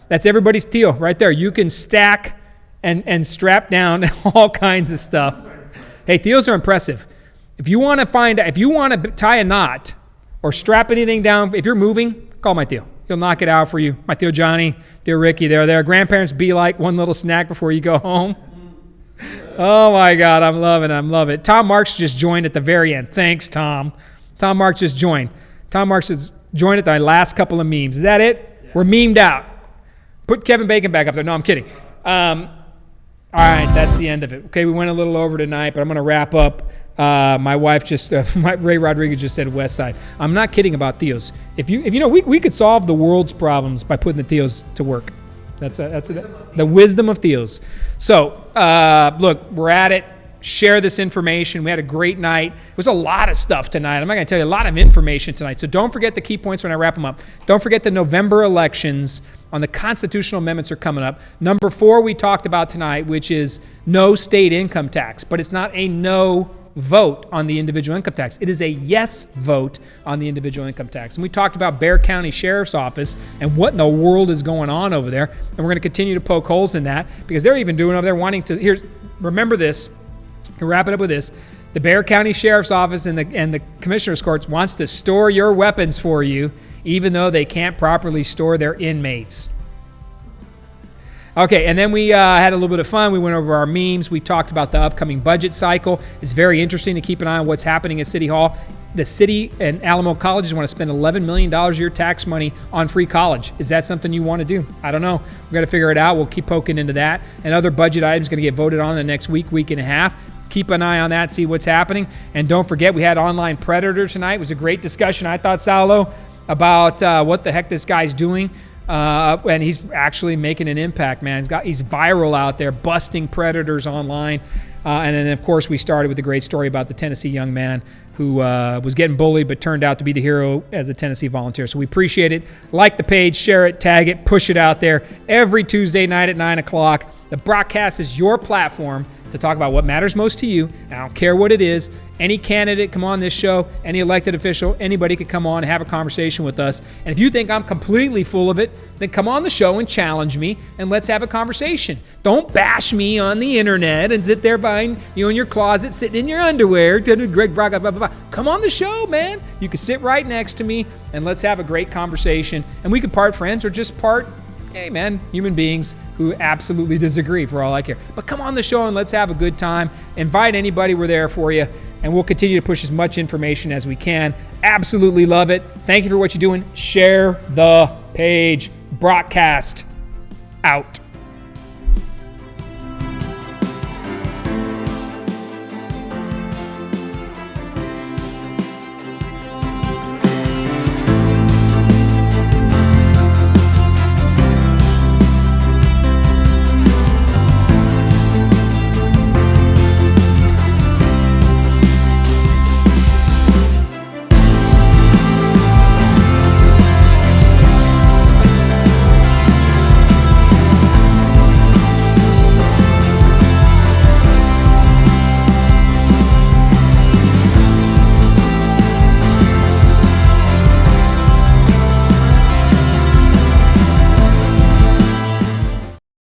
That's everybody's deal right there. You can stack and strap down all kinds of stuff. Hey, Theos are impressive. If you want to tie a knot or strap anything down, if you're moving, call my Theo. He'll knock it out for you. My Theo Johnny, dear Ricky, they're there. Grandparents be like one little snack before you go home. Oh my God, I'm loving it. Tom Marks just joined at the very end. Thanks, Tom. Tom Marks just joined. Tom Marks has joined at the last couple of memes. Is that it? Yeah. We're memed out. Put Kevin Bacon back up there. No, I'm kidding. All right, that's the end of it. Okay, we went a little over tonight, but I'm going to wrap up. My wife Ray Rodriguez just said West Side. I'm not kidding about Theos. If we could solve the world's problems by putting the Theos to work. That's the wisdom of Theos. So, look, we're at it. Share this information. We had a great night. It was a lot of stuff tonight. I'm not going to tell you a lot of information tonight. So don't forget the key points when I wrap them up. Don't forget the November elections on the constitutional amendments are coming up. Number 4 we talked about tonight, which is no state income tax. But it's not a no vote on the individual income tax. It is a yes vote on the individual income tax. And we talked about Bexar County Sheriff's Office and what in the world is going on over there. And we're going to continue to poke holes in that because they're even doing over there wanting to, remember this, to wrap it up with this, the Bexar County Sheriff's Office and the Commissioner's Courts wants to store your weapons for you even though they can't properly store their inmates. Okay, and then we had a little bit of fun. We went over our memes. We talked about the upcoming budget cycle. It's very interesting to keep an eye on what's happening at City Hall. the city and Alamo colleges want to spend $11 million of your tax money on free college. Is that something you want to do? I don't know. We've got to figure it out. We'll keep poking into that. And other budget items going to get voted on in the next week and a half. Keep an eye on that, see what's happening. And don't forget, we had Online Predator tonight. It was a great discussion, I thought, Saulo, about what the heck this guy's doing. And he's actually making an impact, man. He's viral out there, busting predators online. And then, of course, we started with a great story about the Tennessee young man who was getting bullied but turned out to be the hero as a Tennessee volunteer. So we appreciate it. Like the page, share it, tag it, push it out there. Every Tuesday night at 9 o'clock, the broadcast is your platform to talk about what matters most to you. And I don't care what it is. Any candidate come on this show, any elected official, anybody could come on and have a conversation with us. And if you think I'm completely full of it, then come on the show and challenge me and let's have a conversation. Don't bash me on the internet and sit there behind you in your closet sitting in your underwear. Greg Brock, blah, blah, blah. Come on the show, man. You can sit right next to me and let's have a great conversation. And we could part friends or just part, hey man, human beings who absolutely disagree for all I care. But come on the show and let's have a good time. Invite anybody, we're there for you. And we'll continue to push as much information as we can. Absolutely love it. Thank you for what you're doing. Share the page. Broadcast out.